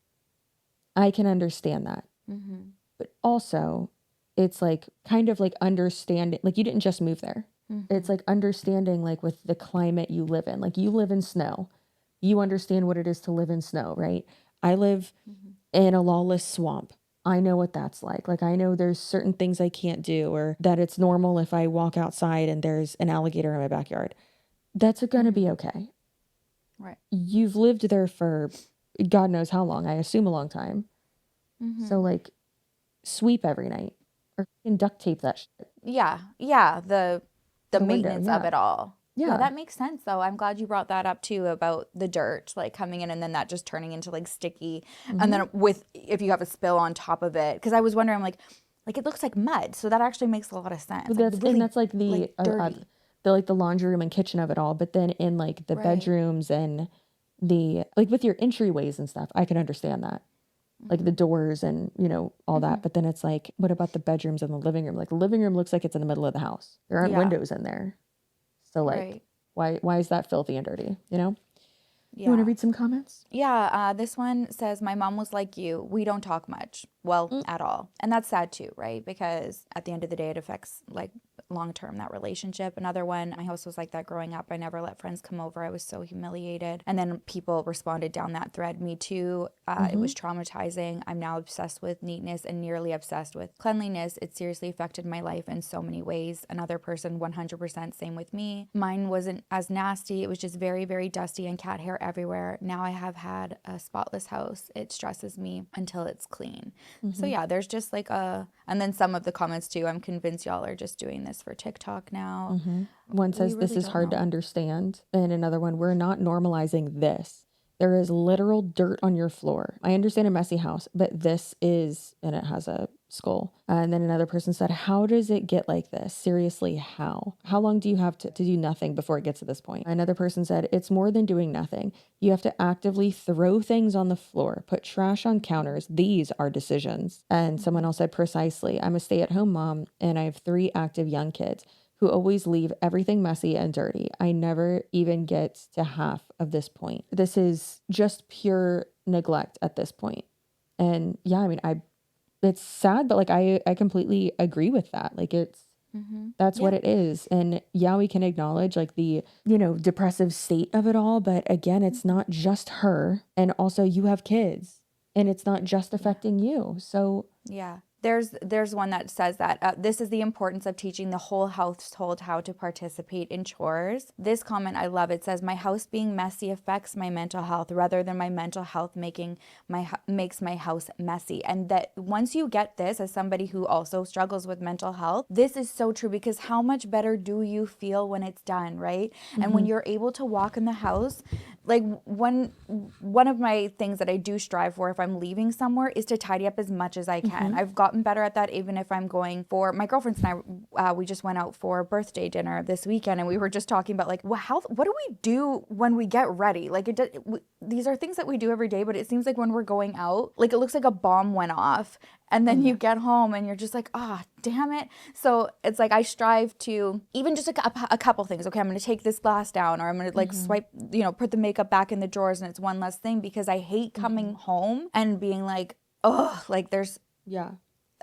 I can understand that. But also it's like kind of like understanding, like you didn't just move there. It's like understanding like with the climate you live in, like you live in snow, you understand what it is to live in snow, right? I live in a lawless swamp. I know what that's like. Like, I know there's certain things I can't do, or that it's normal if I walk outside and there's an alligator in my backyard. That's going to be okay. Right. You've lived there for God knows how long. I assume a long time. So like sweep every night or duct tape that shit. Yeah. The maintenance of it all. Yeah, that makes sense though. I'm glad you brought that up too about the dirt like coming in and then that just turning into like sticky. And then if you have a spill on top of it, because I was wondering like it looks like mud, so that actually makes a lot of sense. Well, that's like the like the laundry room and kitchen of it all. But then in like the bedrooms and the like with your entryways and stuff, I can understand that. Like the doors and, you know, all that. But then it's like, what about the bedrooms and the living room? Like the living room looks like it's in the middle of the house. There aren't windows in there. So like, why is that filthy and dirty? You know? Yeah. You want to read some comments? Yeah. This one says, my mom was like you. We don't talk much. Well, at all. And that's sad too, right? Because at the end of the day, it affects like long-term that relationship. Another one, my house was like that growing up. I never let friends come over. I was so humiliated. And then people responded down that thread, me too. It was traumatizing. I'm now obsessed with neatness and nearly obsessed with cleanliness. It seriously affected my life in so many ways. Another person, 100% same with me. Mine wasn't as nasty. It was just very, very dusty and cat hair everywhere. Now I have had a spotless house. It stresses me until it's clean. So yeah, there's just like and then some of the comments too, I'm convinced y'all are just doing this for TikTok now. One says this is hard to understand. And another one, we're not normalizing this. There is literal dirt on your floor. I understand a messy house, but this is, and it has a skull. And then another person said, how does it get like this? Seriously, how? How long do you have to do nothing before it gets to this point? Another person said, it's more than doing nothing. You have to actively throw things on the floor, put trash on counters. These are decisions. And someone else said, precisely. I'm a stay-at-home mom and I have 3 active young kids who always leave everything messy and dirty. I never even get to half of this point. This is just pure neglect at this point. And yeah, I mean, it's sad, but like I completely agree with that. Like that's what it is. And yeah, we can acknowledge like the, you know, depressive state of it all, but again, it's not just her. And also you have kids and it's not just affecting you. So yeah. There's one that says that this is the importance of teaching the whole household how to participate in chores. This comment, I love. It says, my house being messy affects my mental health rather than my mental health makes my house messy. And that once you get this as somebody who also struggles with mental health, this is so true, because how much better do you feel when it's done, right? And when you're able to walk in the house, like one of my things that I do strive for if I'm leaving somewhere is to tidy up as much as I can. I've got gotten better at that, even if I'm going for my girlfriends and I, we just went out for birthday dinner this weekend, and we were just talking about like, what do we do when we get ready? Like these are things that we do every day, but it seems like when we're going out, like it looks like a bomb went off, and then you get home and you're just like, ah, oh, damn it. So it's like I strive to even just a couple things. Okay, I'm going to take this glass down, or I'm going to like swipe, put the makeup back in the drawers, and it's one less thing, because I hate coming home and being like, oh, like there's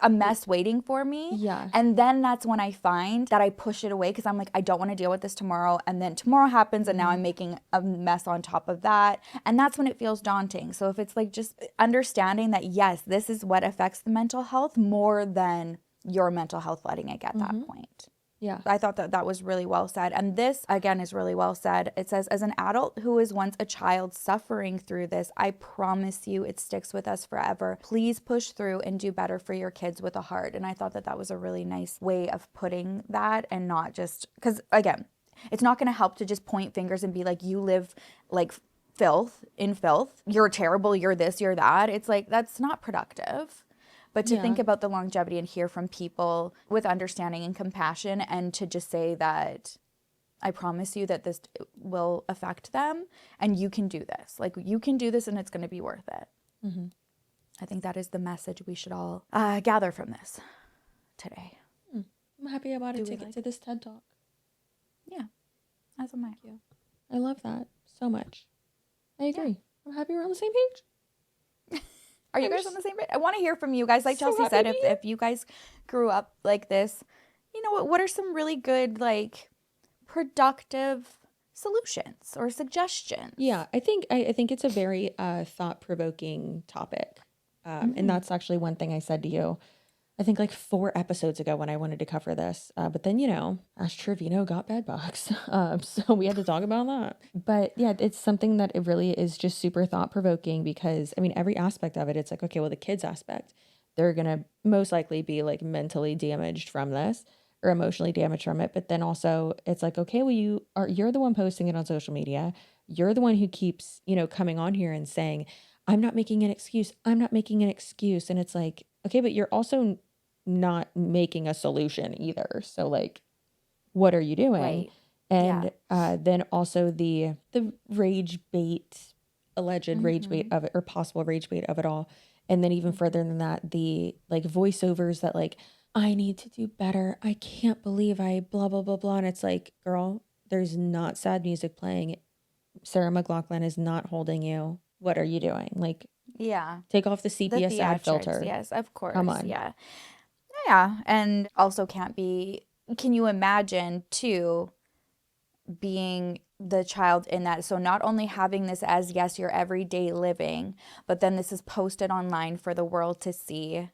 a mess waiting for me. Yeah. And then that's when I find that I push it away, because I'm like, I don't want to deal with this tomorrow. And then tomorrow happens, and now I'm making a mess on top of that. And that's when it feels daunting. So if it's like just understanding that, yes, this is what affects the mental health more than your mental health letting it get that point. Yeah. I thought that was really well said. And this, again, is really well said. It says, as an adult who was once a child suffering through this, I promise you it sticks with us forever. Please push through and do better for your kids with a heart. And I thought that was a really nice way of putting that, and not just, because again, it's not going to help to just point fingers and be like, you live like filth, you're terrible, you're this, you're that. It's like, that's not productive. But to think about the longevity and hear from people with understanding and compassion, and to just say that I promise you that this will affect them, and you can do this. Like, you can do this, and it's going to be worth it. Mm-hmm. I think that is the message we should all gather from this today. I'm happy about it. Take it to this TED Talk. Yeah, as am I. I love that so much. I agree. Yeah. I'm happy we're on the same page. Are you guys on the same page? I want to hear from you guys. Like Chelsea said, if you guys grew up like this, what are some really good, like, productive solutions or suggestions? Yeah, I think it's a very thought-provoking topic. And that's actually one thing I said to you, I think like 4 episodes ago when I wanted to cover this. But then, Ash Trevino got bed bugs. So we had to talk about that. But yeah, it's something that it really is just super thought-provoking, because, I mean, every aspect of it, it's like, okay, well, the kids aspect, they're going to most likely be like mentally damaged from this, or emotionally damaged from it. But then also it's like, okay, well, you're the one posting it on social media. You're the one who keeps, coming on here and saying, I'm not making an excuse. I'm not making an excuse. And it's like, okay, but you're also not making a solution either. So like, what are you doing? Right. And then also the rage bait, alleged rage bait of it, or possible rage bait of it all. And then even further than that, the like voiceovers that like, I need to do better. I can't believe I blah, blah, blah, blah. And it's like, girl, there's not sad music playing. Sarah McLachlan is not holding you. What are you doing? Like, take off the sepia sad filter. Yes, of course. Come on. Yeah. And also can you imagine too being the child in that? So not only having this as, yes, your everyday living, but then this is posted online for the world to see.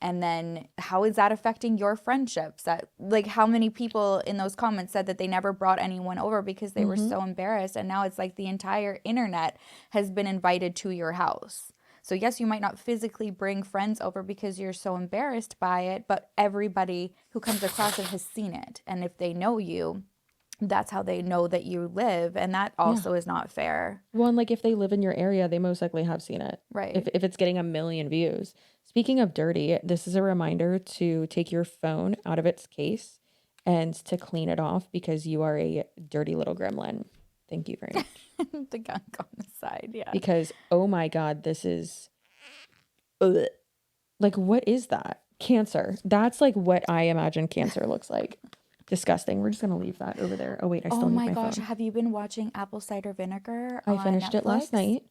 And then how is that affecting your friendships? That, like, how many people in those comments said that they never brought anyone over because they were so embarrassed. And now it's like the entire internet has been invited to your house. So yes, you might not physically bring friends over because you're so embarrassed by it, but everybody who comes across it has seen it. And if they know you, that's how they know that you live. And that also is not fair. Well, and like if they live in your area, they most likely have seen it. Right. If it's getting 1 million views. Speaking of dirty, this is a reminder to take your phone out of its case and to clean it off, because you are a dirty little gremlin. Thank you very much. The gunk on the side, yeah. Because, oh my God, this is... Ugh. Like, what is that? Cancer. That's like what I imagine cancer looks like. Disgusting. We're just going to leave that over there. Oh, wait, I still need my phone. Oh my gosh, have you been watching Apple Cider Vinegar I finished it last night.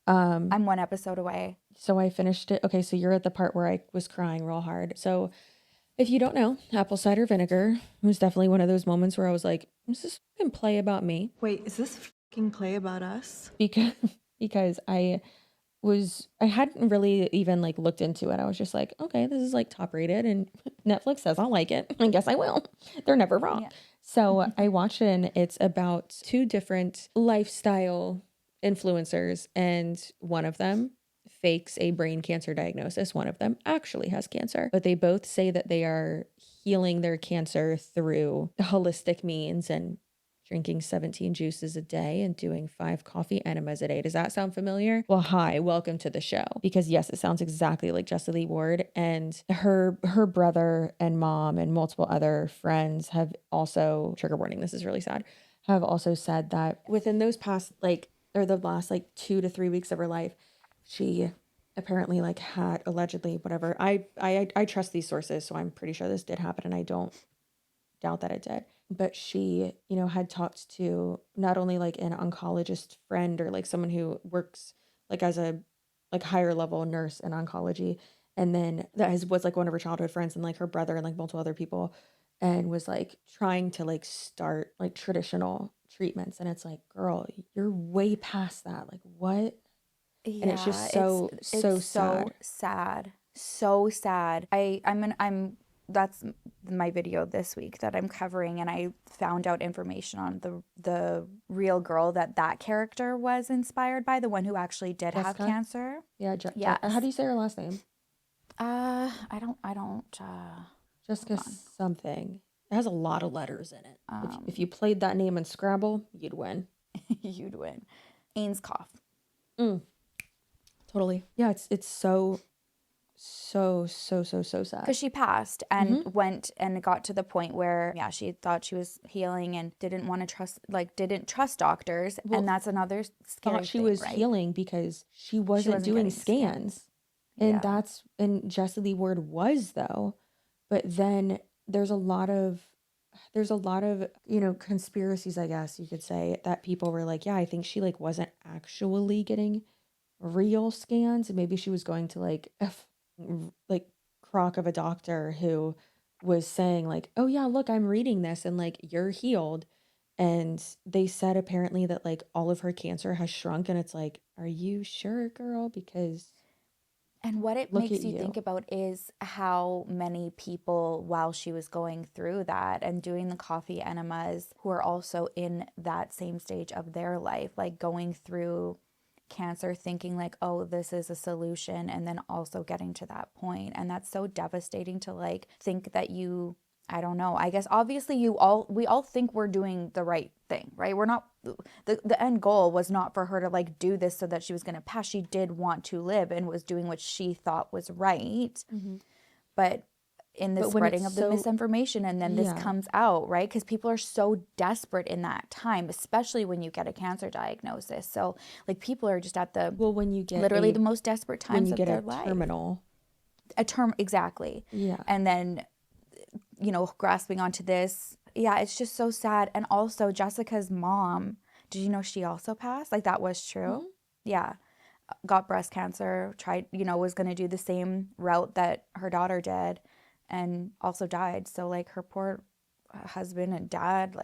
I'm 1 episode away. So I finished it. Okay, so you're at the part where I was crying real hard. So if you don't know, Apple Cider Vinegar was definitely one of those moments where I was like, is this fucking play about me? Wait, is this fucking play about us? Because I hadn't really even like looked into it. I was just like, okay, this is like top rated and Netflix says I'll like it. I guess I will. They're never wrong. Yeah. So I watched it, and it's about 2 different lifestyle influencers, and one of them fakes a brain cancer diagnosis. One of them actually has cancer, but they both say that they are healing their cancer through holistic means and drinking 17 juices a day and doing 5 coffee enemas a day. Does that sound familiar? Well, hi, welcome to the show. Because yes, it sounds exactly like Jessie Lee Ward, and her brother and mom and multiple other friends have also, trigger warning, this is really sad, have also said that within those past the last 2 to 3 weeks of her life, she apparently had allegedly whatever. I trust these sources, so I'm pretty sure this did happen, and I don't doubt that it did. But she, had talked to not only an oncologist friend or someone who works as a higher level nurse in oncology, and then was one of her childhood friends, and her brother and multiple other people, and was trying to start traditional treatments, and it's girl, you're way past that. What? Yeah, And it's just so sad. So sad. I'm that's my video this week that I'm covering, and I found out information on the real girl that character was inspired by, the one who actually did have cancer. Yeah, yes. How do you say her last name? I don't Jessica something. It has a lot of letters in it. If you played that name in Scrabble, you'd win. You'd win. Ainscough. Totally. Yeah, it's so sad. Because she passed and went and got to the point where, she thought she was healing and didn't want to didn't trust doctors. Well, and that's another scary thing, she was healing because she wasn't doing scans. And and Jessie Lee Ward was, though. But then there's a lot of, conspiracies, I guess you could say, that people were I think she wasn't actually getting real scans, and maybe she was going to crock of a doctor who was saying oh yeah, look, I'm reading this and you're healed, and they said apparently that all of her cancer has shrunk, and it's are you sure, girl? Because and what it makes you think about is how many people, while she was going through that and doing the coffee enemas, who are also in that same stage of their life, going through cancer, thinking oh, this is a solution, and then also getting to that point. And that's so devastating to think that I don't know, I guess obviously we all think we're doing the right thing, right? We're not, the end goal was not for her to do this so that she was going to pass. She did want to live and was doing what she thought was right. But in the spreading of the misinformation, and then this comes out, right? Because people are so desperate in that time, especially when you get a cancer diagnosis. So people are just at the when you get literally the most desperate times of their life. Exactly. Yeah. And then grasping onto this, it's just so sad. And also Jessica's mom, did you know she also passed? That was true. Yeah, got breast cancer, tried, was going to do the same route that her daughter did, and also died. So her poor husband and dad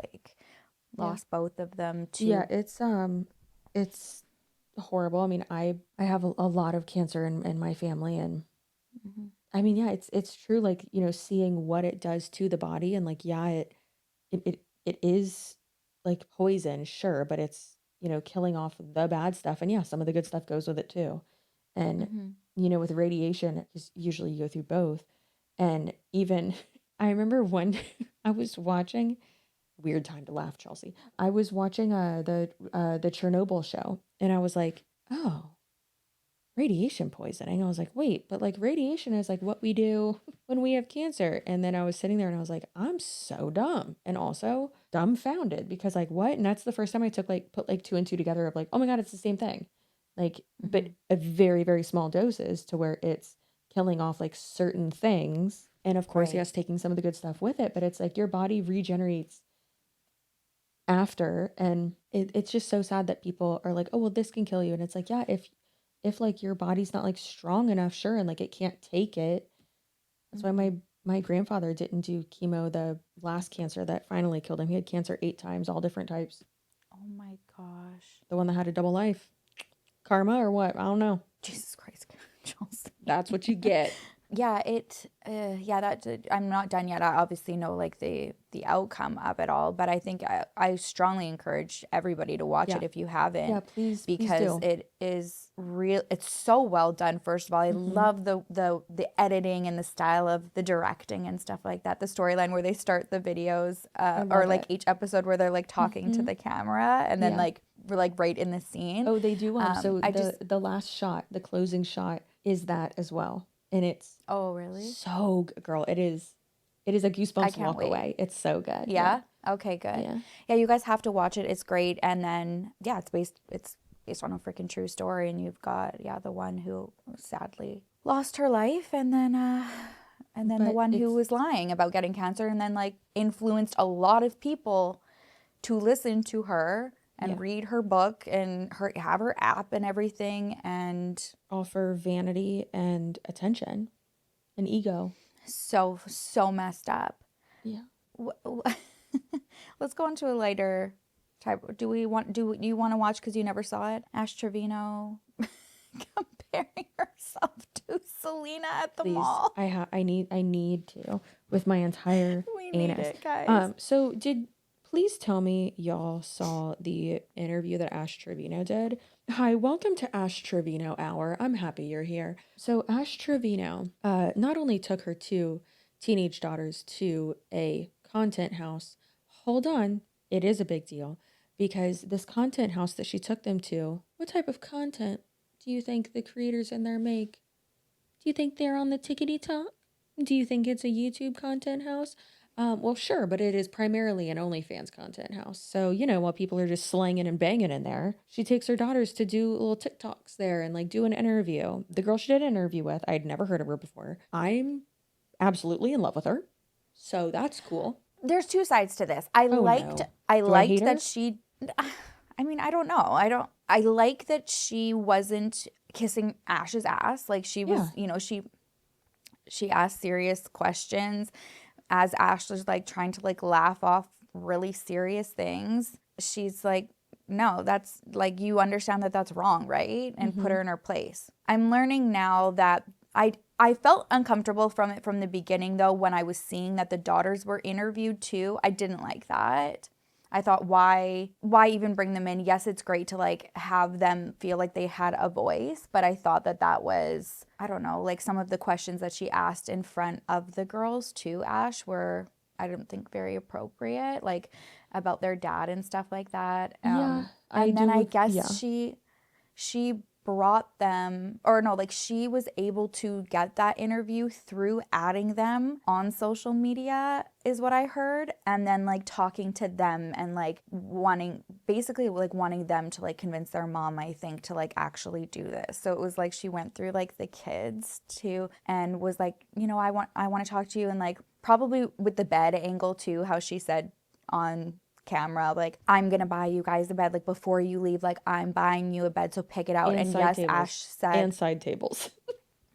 lost both of them too. Yeah, it's horrible. I mean, I have a lot of cancer in my family, and I mean, yeah, it's true. Seeing what it does to the body, and it is poison, sure, but it's killing off the bad stuff, and some of the good stuff goes with it too. And with radiation, usually you go through both. And even I remember when I was watching, weird time to laugh, Chelsea. I was watching the Chernobyl show, and I was oh, radiation poisoning. I was wait, but radiation is what we do when we have cancer. And then I was sitting there and I was I'm so dumb, and also dumbfounded, because what? And that's the first time I took put 2 and 2 together of oh my God, it's the same thing. But a very, very small doses to where it's killing off certain things. And of course, yes, taking some of the good stuff with it, but it's your body regenerates after. And it's just so sad that people are oh, well, this can kill you. And it's yeah, if your body's not strong enough, sure, and it can't take it. That's why my grandfather didn't do chemo the last cancer that finally killed him. He had cancer 8 times, all different types. Oh my gosh. The one that had a double life. Karma or what? I don't know. Jesus Christ, Chelsea. That's what you get. I'm not done yet. I obviously know like the outcome of it all, but I think I strongly encourage everybody to watch it if you haven't. Yeah, please because do. it is real. It's so well done. First of all, I love the editing and the style of the directing and stuff like that. The storyline where they start the videos, or like each episode where they're like talking to the camera, and then like we're like right in the scene. Oh, they do. So the last shot, the closing shot, is that as well, and it's really so good, girl. It is a goosebumps can't walk wait. away. It's so good. Yeah. Okay, good. Yeah, you guys have to watch it. It's great. And then it's based on a freaking true story, and you've got the one who sadly lost her life, and then the one who was lying about getting cancer, and then like influenced a lot of people to listen to her and read her book and have her app and everything, and all for vanity and attention and ego. So messed up. Yeah. Let's go into a lighter type. Do you want to watch, because you never saw it, Ash Trevino comparing herself to Selina at the mall? I need to, with my entire we need anus. it, guys. So please tell me y'all saw the interview that Ash Trevino did. Hi, welcome to Ash Trevino Hour. I'm happy you're here. So Ash Trevino not only took her two teenage daughters to a content house. Hold on, it is a big deal, because this content house that she took them to, what type of content do you think the creators in there make? Do you think they're on the tickety talk? Do you think it's a YouTube content house? Well, sure, but it is primarily an OnlyFans content house. So, while people are just slanging and banging in there, she takes her daughters to do little TikToks there and like do an interview. The girl she did an interview with, I'd never heard of her before. I'm absolutely in love with her. So that's cool. There's two sides to this. I liked that she, I mean, I don't know. I like that she wasn't kissing Ash's ass. Like she was, she asked serious questions as Ash was like trying to like laugh off really serious things. She's like, no, that's like, you understand that that's wrong, right? And put her in her place. I'm learning now that I felt uncomfortable from it from the beginning, though, when I was seeing that the daughters were interviewed too. I didn't like that. I thought, why even bring them in? Yes, it's great to like have them feel like they had a voice, but I thought that was, I don't know, like some of the questions that she asked in front of the girls to Ash were, I don't think, very appropriate, like about their dad and stuff like that. I guess she brought them, or no, like she was able to get that interview through adding them on social media is what I heard, and then like talking to them and like wanting them to like convince their mom, I think, to like actually do this. So it was like she went through like the kids too and was like, I want to talk to you, and like probably with the bed angle too, how she said on camera, like, I'm gonna buy you guys a bed, like before you leave, like I'm buying you a bed, so pick it out. And yes, tables. Ash said, and side tables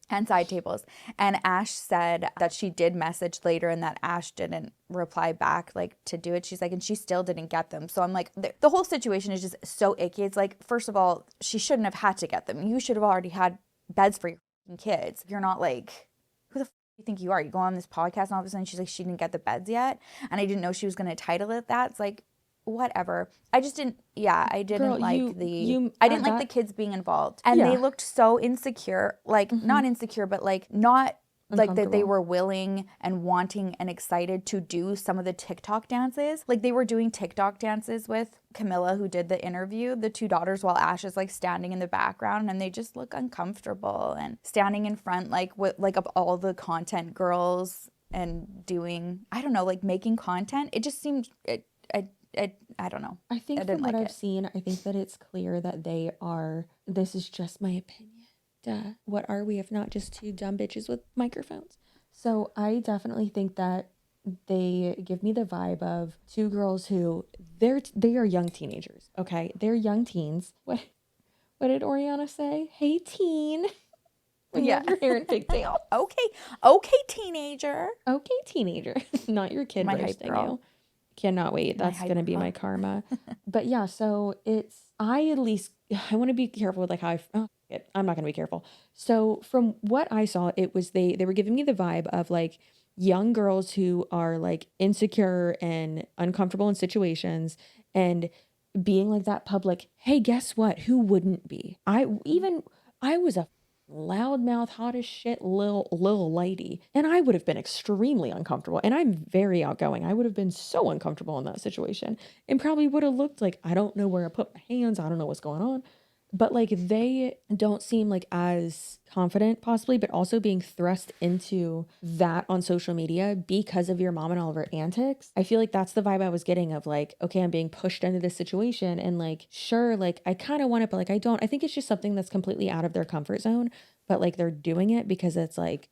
and side tables, and Ash said that she did message later and that Ash didn't reply back like to do it. She's like, and she still didn't get them. So I'm like, the whole situation is just so icky. It's like, first of all, she shouldn't have had to get them. You should have already had beds for your kids. You're not like, who the you think you are? You go on this podcast and all of a sudden she's like, she didn't get the beds yet, and I didn't know she was going to title it that. It's like, whatever. I just didn't, I didn't like the kids being involved, and they looked so insecure, like not insecure, but like not like that they were willing and wanting and excited to do some of the TikTok dances. Like they were doing TikTok dances with Camilla, who did the interview, the two daughters, while Ash is like standing in the background, and they just look uncomfortable and standing in front like with like of all the content girls and doing, I don't know, like making content. It just seemed I don't know. I think from what I've seen, I think that it's clear that they are, this is just my opinion. Duh. What are we if not just two dumb bitches with microphones? So I definitely think that they give me the vibe of two girls who they are young teenagers. Okay, they're young teens. What did Oriana say? Hey, teen. When you have your hair in pigtail. Okay, teenager. Okay, teenager. Not your kid my roasting hype girl. you. Cannot wait. That's going to be my karma. But yeah, so I want to be careful with like how I'm not going to be careful. So from what I saw, it was they were giving me the vibe of like young girls who are like insecure and uncomfortable in situations and being like that public, hey, guess what? Who wouldn't be? I was a loudmouth, hot as shit, little lady, and I would have been extremely uncomfortable. And I'm very outgoing. I would have been so uncomfortable in that situation and probably would have looked like I don't know where I put my hands. I don't know what's going on. But like they don't seem like as confident possibly, but also being thrust into that on social media because of your mom and all of her antics. I feel like that's the vibe I was getting of like, okay, I'm being pushed into this situation and like, sure, like I kind of want it, but like I don't. I think it's just something that's completely out of their comfort zone, but like they're doing it because it's like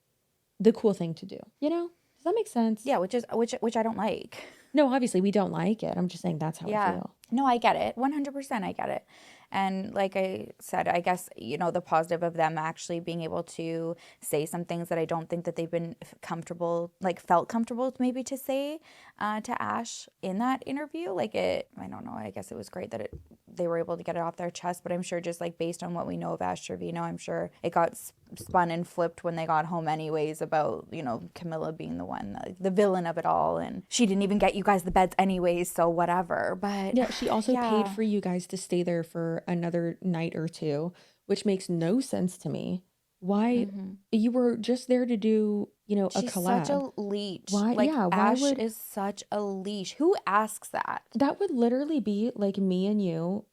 the cool thing to do, you know? Does that make sense? Yeah, which I don't like. No, obviously we don't like it. I'm just saying that's how I feel. No, I get it. 100% I get it. And like I said, I guess, you know, the positive of them actually being able to say some things that I don't think that they've been felt comfortable maybe to say to Ash in that interview. I don't know, I guess it was great that they were able to get it off their chest, but I'm sure just like based on what we know of Ash Trevino, I'm sure it got spun and flipped when they got home anyways about, you know, Camilla being the one, the villain of it all. And she didn't even get you guys the beds anyways, so whatever. But yeah, she also paid for you guys to stay there for another night or two, which makes no sense to me. Why you were just there to do, you know, she's a collab. Such a leech. Why? Yeah, Ash is such a leech. Who asks that? That would literally be like me and you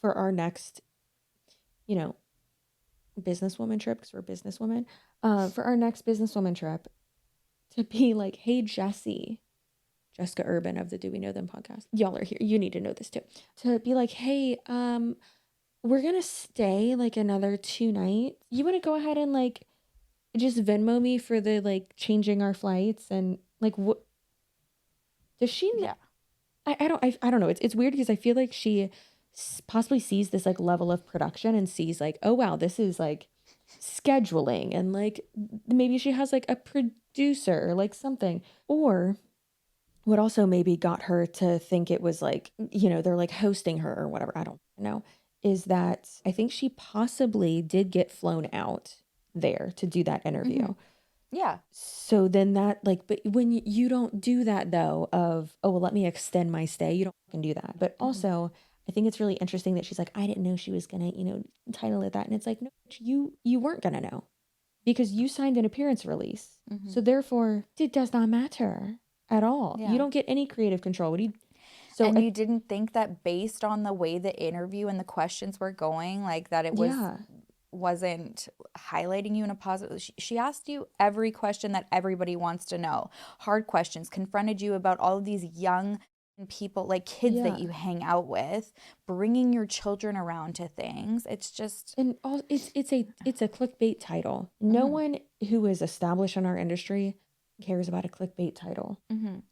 for our next, you know, businesswoman trip, because we're businesswomen. For our next businesswoman trip, to be like, hey, Jessica Urban of the Do We Know Them podcast. Y'all are here. You need to know this too. To be like, hey, we're going to stay like another 2 nights. You want to go ahead and like just Venmo me for the like changing our flights and like what does she? Yeah. I don't know. It's weird because I feel like she possibly sees this like level of production and sees like, oh wow, this is like scheduling and like maybe she has like a producer or like something. Or what also maybe got her to think it was like, you know, they're like hosting her or whatever, I don't know, is that I think she possibly did get flown out there to do that interview. Yeah. So then that like, but when you don't do that though of, oh, well, let me extend my stay, you don't fucking do that. But also I think it's really interesting that she's like, I didn't know she was going to, you know, title it that. And it's like, no, you weren't going to know because you signed an appearance release. So therefore it does not matter at all. Yeah. You don't get any creative control. You didn't think that based on the way the interview and the questions were going, like that it wasn't highlighting you in a positive. She asked you every question that everybody wants to know. Hard questions, confronted you about all of these young people, like kids that you hang out with, bringing your children around to things. It's just and all it's a clickbait title. No one who is established in our industry cares about a clickbait title.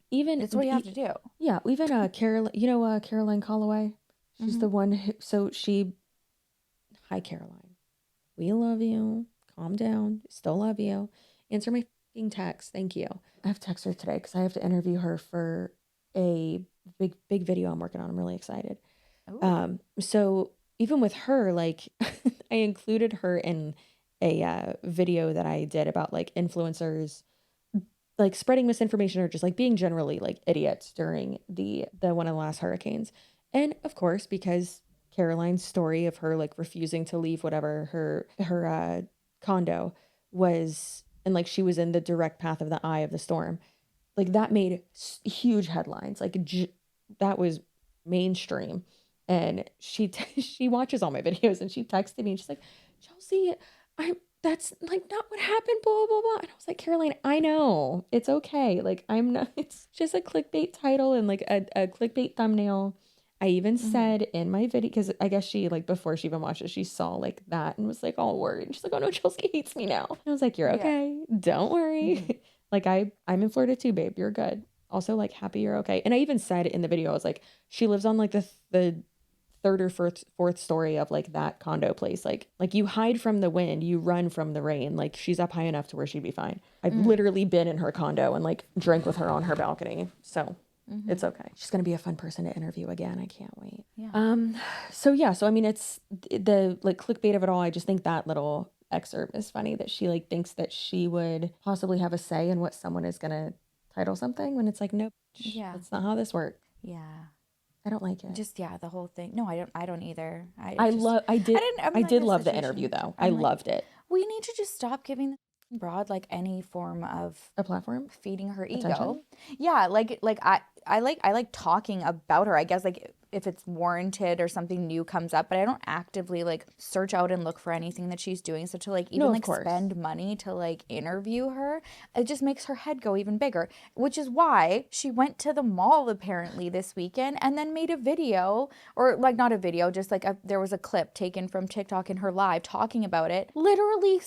Even it's what you have to do. Yeah, even Caroline, you know, Caroline Calloway. She's the one who. So hi Caroline, we love you. Calm down. Still love you. Answer my fucking text. Thank you. I have to text her today because I have to interview her for a big video I'm working on. I'm really excited. So even with her, like I included her in a video that I did about like influencers like spreading misinformation or just like being generally like idiots during the one of the last hurricanes. And of course, because Caroline's story of her like refusing to leave whatever her condo was, and like she was in the direct path of the eye of the storm, like that made huge headlines. Like that was mainstream. And she watches all my videos and she texted me and she's like, Chelsea, that's like not what happened, blah, blah, blah. And I was like, Caroline, I know. It's okay. Like I'm not, it's just a clickbait title and like a clickbait thumbnail. I even said in my video, because I guess she like before she even watched it, she saw like that and was like all worried. And she's like, oh no, Chelsea hates me now. And I was like, you're okay. Don't worry. Like I'm in Florida too, babe. You're good. Also like happy you're okay. And I even said in the video, I was like, she lives on like the third or fourth story of like that condo place. Like you hide from the wind, you run from the rain. Like she's up high enough to where she'd be fine. I've literally been in her condo and like drank with her on her balcony. So It's okay. She's going to be a fun person to interview again. I can't wait. Yeah. So I mean, it's the like clickbait of it all. I just think that little excerpt is funny that she like thinks that she would possibly have a say in what someone is going to title something when it's like, nope, Yeah. that's not how this works. Yeah. I don't like it. Just the whole thing. No, I don't either. I did love the interview though. I loved it. We need to just stop giving the broad like any form of A platform? feeding her Attention? ego. Yeah, like I like talking about her. I guess like if it's warranted or something new comes up, but I don't actively like search out and look for anything that she's doing. So to like even like spend money to like interview her, it just makes her head go even bigger, which is why she went to the mall apparently this weekend and then made a video, or like not a video, just like there was a clip taken from TikTok in her live talking about it. Literally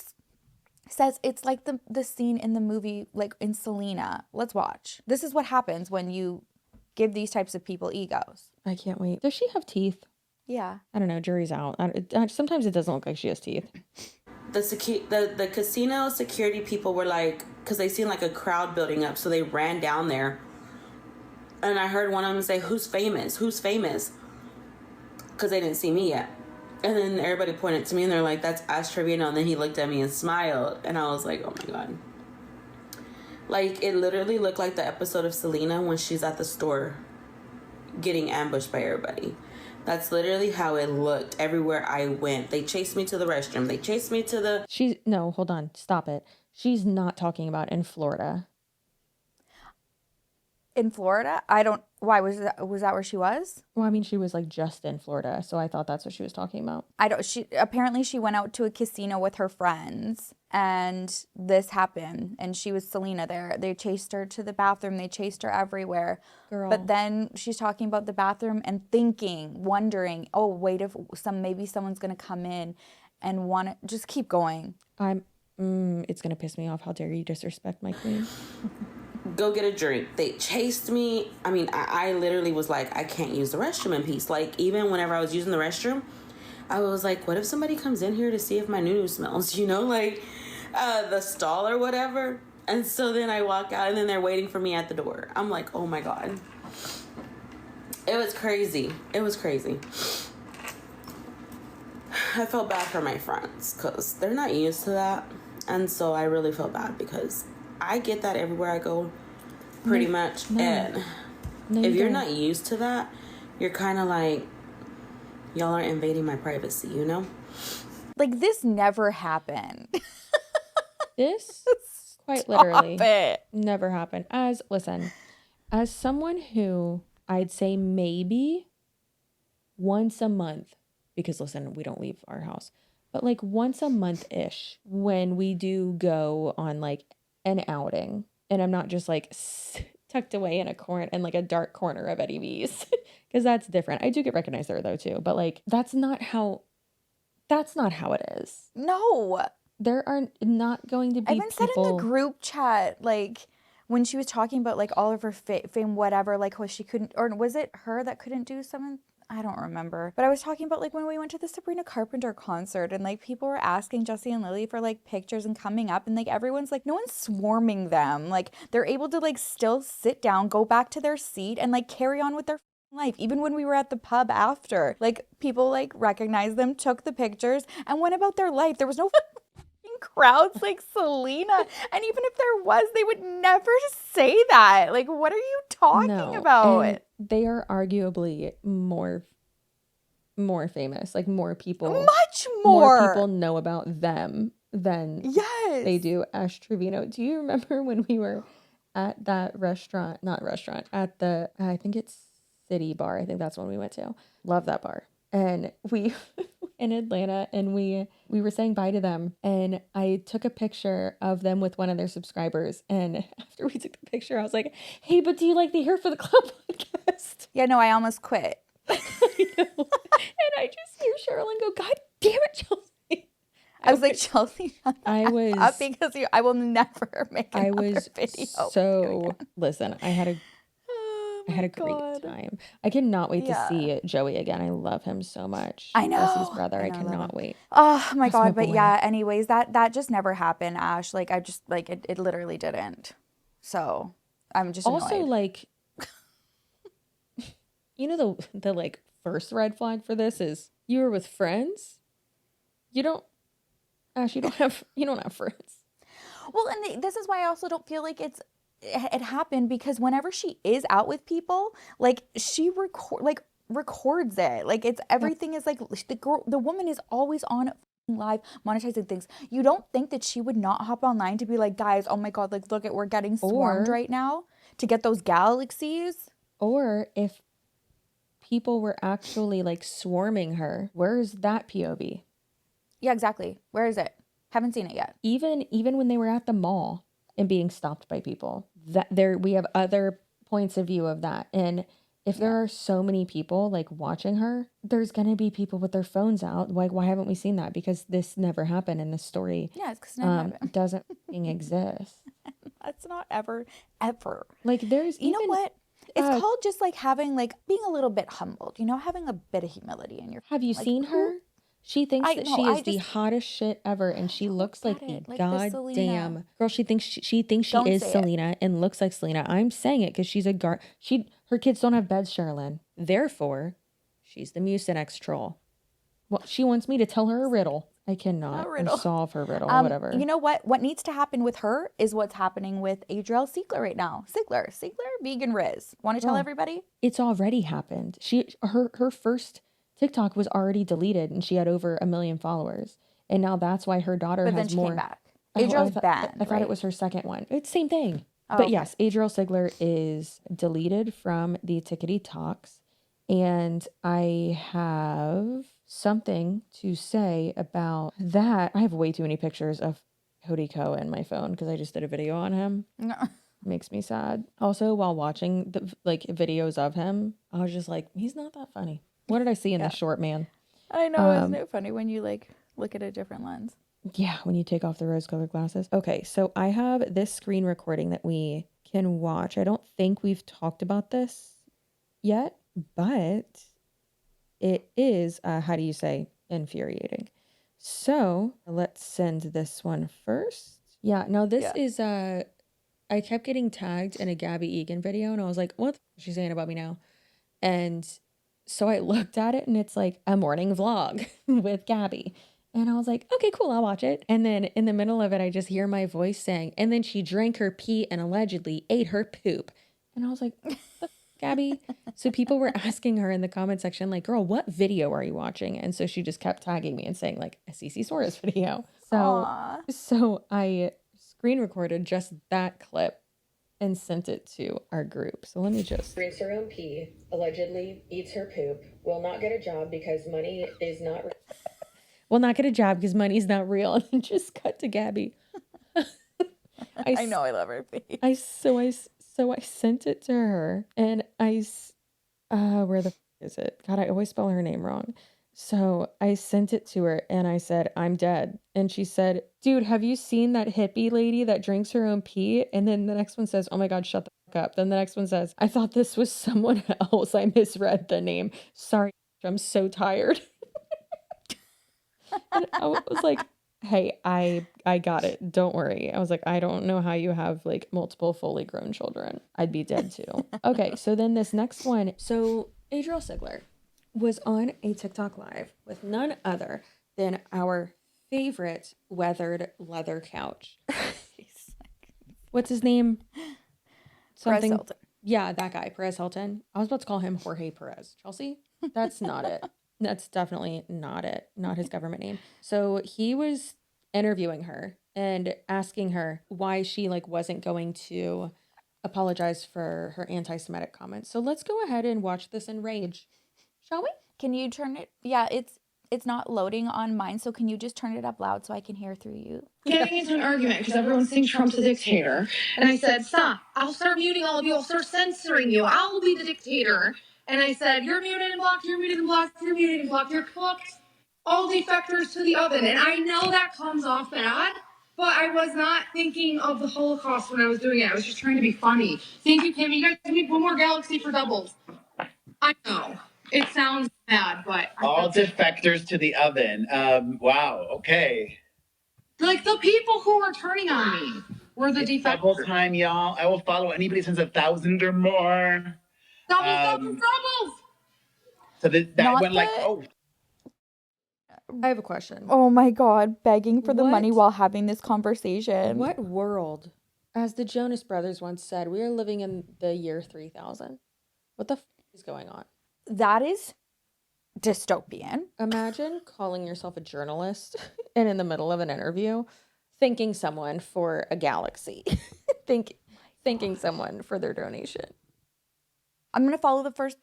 says it's like the scene in the movie, like in Selina. Let's watch. This is what happens when you give these types of people egos. I can't wait. Does she have teeth? Yeah. I don't know. Jury's out. Sometimes it doesn't look like she has teeth. The casino security people were like, because they seen like a crowd building up, so they ran down there. And I heard one of them say, "Who's famous? Who's famous?" Because they didn't see me yet. And then everybody pointed to me and they're like, "That's Trevino." And then he looked at me and smiled. And I was like, oh my God. Like, it literally looked like the episode of Selina when she's at the store getting ambushed by everybody. That's literally how it looked everywhere I went. They chased me to the restroom. They chased me to the... No, hold on. Stop it. She's not talking about in Florida. In Florida? Why was that where she was? Well, I mean, she was like just in Florida, so I thought that's what she was talking about. Apparently she went out to a casino with her friends and this happened and she was Selina there. They chased her to the bathroom. They chased her everywhere. Girl. But then she's talking about the bathroom and wondering, oh, wait, if maybe someone's going to come in and want to just keep going. It's going to piss me off. How dare you disrespect my queen? Go get a drink. They chased me. I mean, I literally was like, I can't use the restroom in peace. Like, even whenever I was using the restroom, I was like, what if somebody comes in here to see if my noo-noo smells, like the stall or whatever? And so then I walk out and then they're waiting for me at the door. I'm like, oh my God. It was crazy. It was crazy. I felt bad for my friends because they're not used to that. And so I really felt bad because I get that everywhere I go, pretty much. And if you're not used to that, you're kind of like, y'all are invading my privacy, Like, this never happened. This, quite literally, never happened. As someone who I'd say maybe once a month, because listen, we don't leave our house, but like once a month-ish when we do go on like an outing, and I'm not just like tucked away in a corner in like a dark corner of Eddie V's, because that's different. I do get recognized there though too, but like that's not how it is. No, there are not going to be. I even said in the group chat, like when she was talking about like all of her fame, whatever, like how she couldn't, or was it her that couldn't do something? I don't remember. But I was talking about like when we went to the Sabrina Carpenter concert and like people were asking Jesse and Lily for like pictures and coming up and like everyone's like, no one's swarming them. Like they're able to like still sit down, go back to their seat and like carry on with their life. Even when we were at the pub after, like people like recognized them, took the pictures and went about their life. There was no crowds like Selina. And even if there was, they would never say that. Like, what are you talking about? And they are arguably more famous. Like more people. Much more. More people know about them than they do Ash Trevino. Do you remember when we were at that restaurant? Not restaurant. At the, I think it's City Bar. I think that's one we went to. Love that bar. And we in Atlanta, and we were saying bye to them, and I took a picture of them with one of their subscribers, and after we took the picture I was like, hey, but do you like the Here for the Clout podcast? Yeah, no, I almost quit. I know. And I just hear Sherilyn go, God damn it, Chelsea. I was like, Chelsea, I was up because I will never make another video. So listen, I had a great time. I cannot wait to see Joey again. I love him so much. I know. Jesse's brother. I cannot wait. Oh my God. But yeah, anyways, that just never happened, Ash. Like I just like it literally didn't. So I'm just also annoyed. like You know, the like first red flag for this is you were with friends. You don't have friends. Well, and this is why I also don't feel like it happened, because whenever she is out with people, like she records it. Like it's everything is like the woman is always on live monetizing things. You don't think that she would not hop online to be like, guys, oh my God, like look at, we're getting swarmed right now to get those galaxies? Or if people were actually like swarming her, where's that POV? Yeah, exactly. Where is it? Haven't seen it yet. Even when they were at the mall and being stopped by people, that we have other points of view of that. And if there are so many people like watching her, there's gonna be people with their phones out. Like, why haven't we seen that? Because this never happened in this story. Yeah, it's because it never happened. Doesn't exist. That's not ever. Like there's you know what? It's called just like having like being a little bit humbled. You know, having a bit of humility in your. Have you seen her? She thinks she is the hottest shit ever, and she looks like the goddamn girl. She thinks she is Selina and looks like Selina. I'm saying it because she's a her kids don't have beds, Sherilyn. Therefore, she's the Mucinex troll. Well, she wants me to tell her a riddle. I cannot solve her riddle. Whatever. You know what? What needs to happen with her is what's happening with Adrielle Sigler right now. Sigler, vegan Riz. Want to tell everybody? It's already happened. Her first TikTok was already deleted and she had over 1 million followers. And now that's why her daughter has more. But then she came back. Adrielle's banned. I thought it was her second one. It's the same thing. But yes, Adrielle Sigler is deleted from the Tickety Talks. And I have something to say about that. I have way too many pictures of Cody Ko in my phone because I just did a video on him. No. Makes me sad. Also, while watching the like videos of him, I was just like, he's not that funny. What did I see in this short man? I know, isn't it funny when you like look at a different lens? Yeah, when you take off the rose-colored glasses. Okay, so I have this screen recording that we can watch. I don't think we've talked about this yet, but it is, how do you say, infuriating. So let's send this one first. Yeah, now this is, I kept getting tagged in a Gabby Egan video, and I was like, what is she saying about me now? And so I looked at it and it's like a morning vlog with Gabby. And I was like, okay, cool, I'll watch it. And then in the middle of it, I just hear my voice saying, and then she drank her pee and allegedly ate her poop. And I was like, Gabby. So people were asking her in the comment section, like, girl, what video are you watching? And so she just kept tagging me and saying like a CC Suarez video. So I screen recorded just that clip and sent it to our group. So let me just. Drinks her own pee, allegedly eats her poop, will not get a job because money is not. Will not get a job because money's not real. And then just cut to Gabby. I know, I love her face. So I sent it to her, and where the f is it? God, I always spell her name wrong. So I sent it to her and I said, I'm dead. And she said, dude, have you seen that hippie lady that drinks her own pee? And then the next one says, oh my God, shut the fuck up. Then the next one says, I thought this was someone else. I misread the name. Sorry, I'm so tired. And I was like, hey, I got it. Don't worry. I was like, I don't know how you have like multiple fully grown children. I'd be dead too. Okay, so then this next one. So Adrielle Sigler was on a TikTok live with none other than our favorite weathered leather couch. What's his name? Perez Hilton. Yeah, that guy, Perez Hilton. I was about to call him Jorge Perez. Chelsea? That's not it. That's definitely not it. Not his government name. So he was interviewing her and asking her why she like wasn't going to apologize for her anti-Semitic comments. So let's go ahead and watch this in rage. Shall we? Can you turn it? Yeah, it's not loading on mine, so can you just turn it up loud so I can hear through you? Getting into an argument because everyone thinks Trump's a dictator. And I said, stop. I'll start muting all of you. I'll start censoring you. I'll be the dictator. And I said, you're muted and blocked, you're muted and blocked, you're muted and blocked. You're cooked. All defectors to the oven. And I know that comes off bad, but I was not thinking of the Holocaust when I was doing it. I was just trying to be funny. Thank you, Kim. You guys need one more galaxy for doubles. I know. It sounds bad, but... All defectors to the oven. Wow, okay. Like, the people who were turning on me were the defectors. Double time, y'all. I will follow anybody who sends 1,000 or more. Doubles. So that Not went like, the- oh, I have a question. Oh my God, begging for the money What? while having this conversation. What world, as the Jonas Brothers once said, we are living in the year 3000. What the is going on? That is dystopian. Imagine calling yourself a journalist and in the middle of an interview, thanking someone for a galaxy, thanking someone for their donation. I'm going to follow the first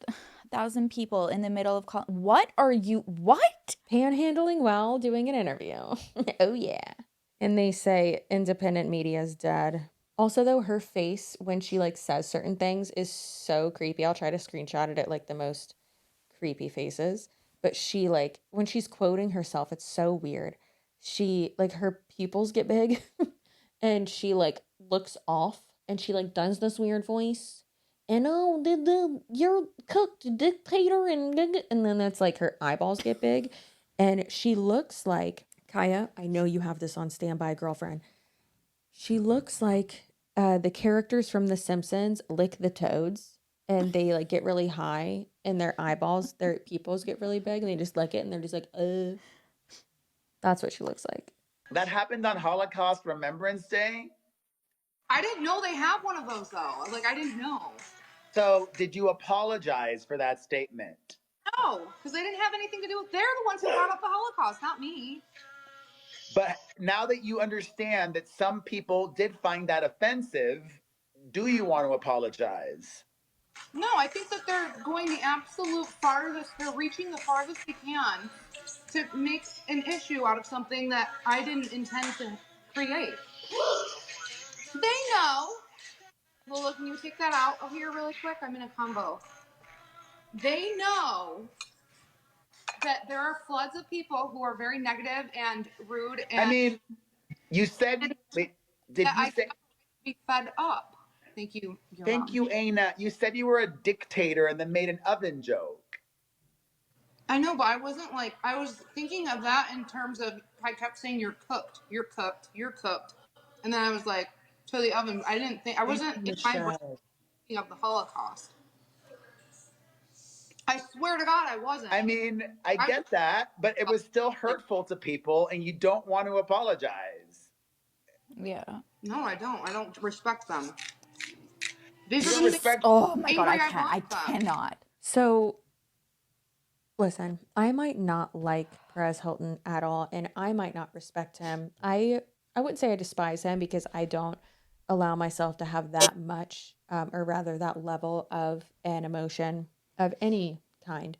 1,000 people in the middle of what are you? What? Panhandling while doing an interview. Oh, yeah. And they say independent media is dead. Also, though, her face when she like says certain things is so creepy. I'll try to screenshot it at like the most creepy faces. But she like when she's quoting herself, it's so weird. She like her pupils get big and she like looks off and she like does this weird voice. And you're cooked dictator and then that's like her eyeballs get big and she looks like Kaya. I know you have this on standby, girlfriend. She looks like the characters from The Simpsons lick the toads and they like get really high and their eyeballs, their pupils get really big and they just lick it and they're just like, That's what she looks like. that happened on Holocaust Remembrance Day. I didn't know they have one of those though. Like I didn't know. So did you apologize for that statement? No, because they didn't have anything to do with. They're the ones who brought up the Holocaust, not me. But now that you understand that some people did find that offensive, do you want to apologize? No, I think that they're going the absolute farthest. They're reaching the farthest they can to make an issue out of something that I didn't intend to create. They know. Lola, can you take that out of here really quick? I'm in a combo. They know that there are floods of people who are very negative and rude and I mean, you said, wait, did that you I say, be fed up. Thank you. thank you, Aina. You said you were a dictator and then made an oven joke. I know, but I wasn't like, I was thinking of that in terms of, I kept saying you're cooked, you're cooked, you're cooked. And then I was like, to the oven. I didn't think, I wasn't in my brain thinking of the Holocaust. I swear to God, I wasn't. I mean, I get that, but it was still hurtful to people and you don't want to apologize. Yeah. No, I don't. I don't respect them. You don't respect. Oh my God, I Avery, can't. I want them. cannot. So, listen, I might not like Perez Hilton at all, and I might not respect him. I wouldn't say I despise him because I don't allow myself to have that much, or rather that level of an emotion of any kind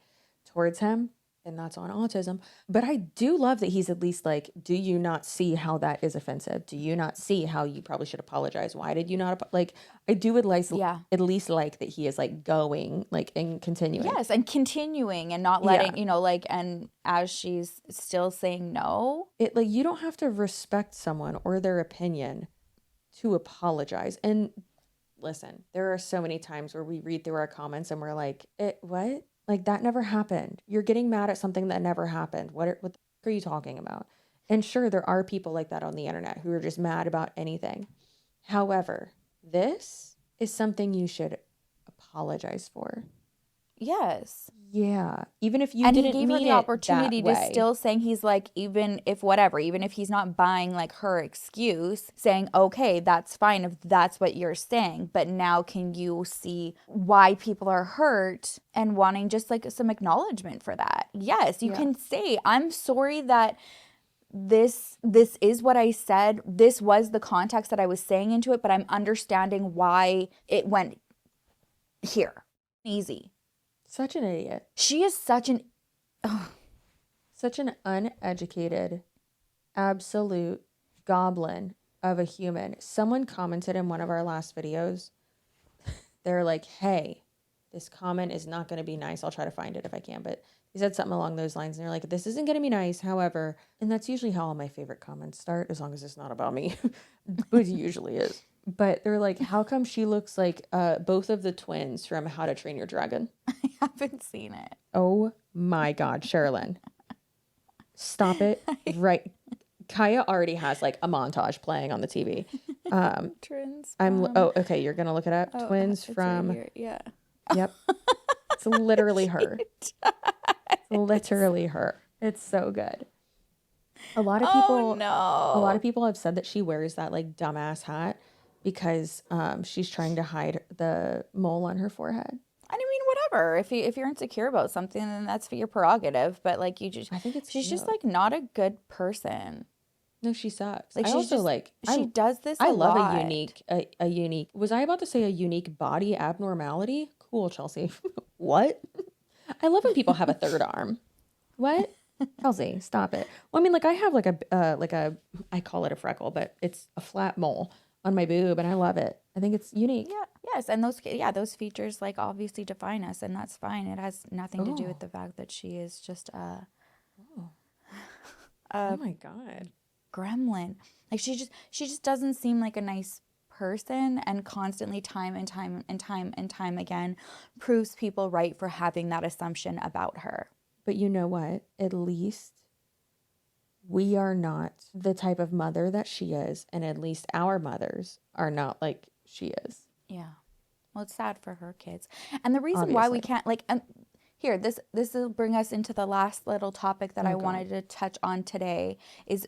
towards him, and that's on autism. But I do love that he's at least like, do you not see how that is offensive? Do you not see how you probably should apologize? Why did you not? Like, I do at least, at least like that he is like going, like, and continuing. Yes, and continuing and not letting, you know, like, and as she's still saying no. It like, you don't have to respect someone or their opinion to apologize. And listen, there are so many times where we read through our comments and we're like, what? Like, that never happened. You're getting mad at something that never happened. What the fuck are you talking about? And sure, there are people like that on the internet who are just mad about anything. However, this is something you should apologize for. Yes. Yeah. Even if you and didn't he gave mean her the it opportunity that to way. still saying he's like, even if whatever, even if he's not buying like her excuse, saying, okay, that's fine if that's what you're saying. But now can you see why people are hurt and wanting just like some acknowledgement for that? Yes, you can say, I'm sorry that this is what I said. This was the context that I was saying into it, but I'm understanding why it went here. Easy. Such an idiot. She is such an uneducated, absolute goblin of a human. Someone commented in one of our last videos. They're like, hey, this comment is not going to be nice. I'll try to find it if I can. But they said something along those lines. And they're like, this isn't going to be nice. However, and that's usually how all my favorite comments start, as long as it's not about me, which usually is. But they're like, how come she looks like both of the twins from How to Train Your Dragon? I haven't seen it. Oh my God, Sherilyn. Stop it. Right. Kaya already has like a montage playing on the TV. Twins. Okay, you're going to look it up. Twins from. Right here. Yeah. Yep. It's literally her. Literally her. It's so good. A lot of people, Oh no. a lot of people have said that she wears that like dumbass hat because she's trying to hide the mole on her forehead. I mean, whatever. If you're insecure about something, then that's your prerogative. But like, I think she's just cute. like not a good person. No, she sucks. Like I she's also just like she does this. I love lot. a unique. Was I about to say a unique body abnormality? Cool, Chelsea. What? I love when people have a third arm. What? Chelsea, stop it. Well, I mean, like I have like a I call it a freckle, but it's a flat mole on my boob, and I love it. I think it's unique. Yeah. Yes, and those features like obviously define us, and that's fine. It has nothing to do with the fact that she is just a Oh my God. gremlin. Like she just doesn't seem like a nice person, and constantly time and time again proves people right for having that assumption about her. But you know what? At least we are not the type of mother that she is, and at least our mothers are not like she is. Yeah. Well, it's sad for her kids. And the reason why we can't like here, this will bring us into the last little topic that I wanted to touch on today is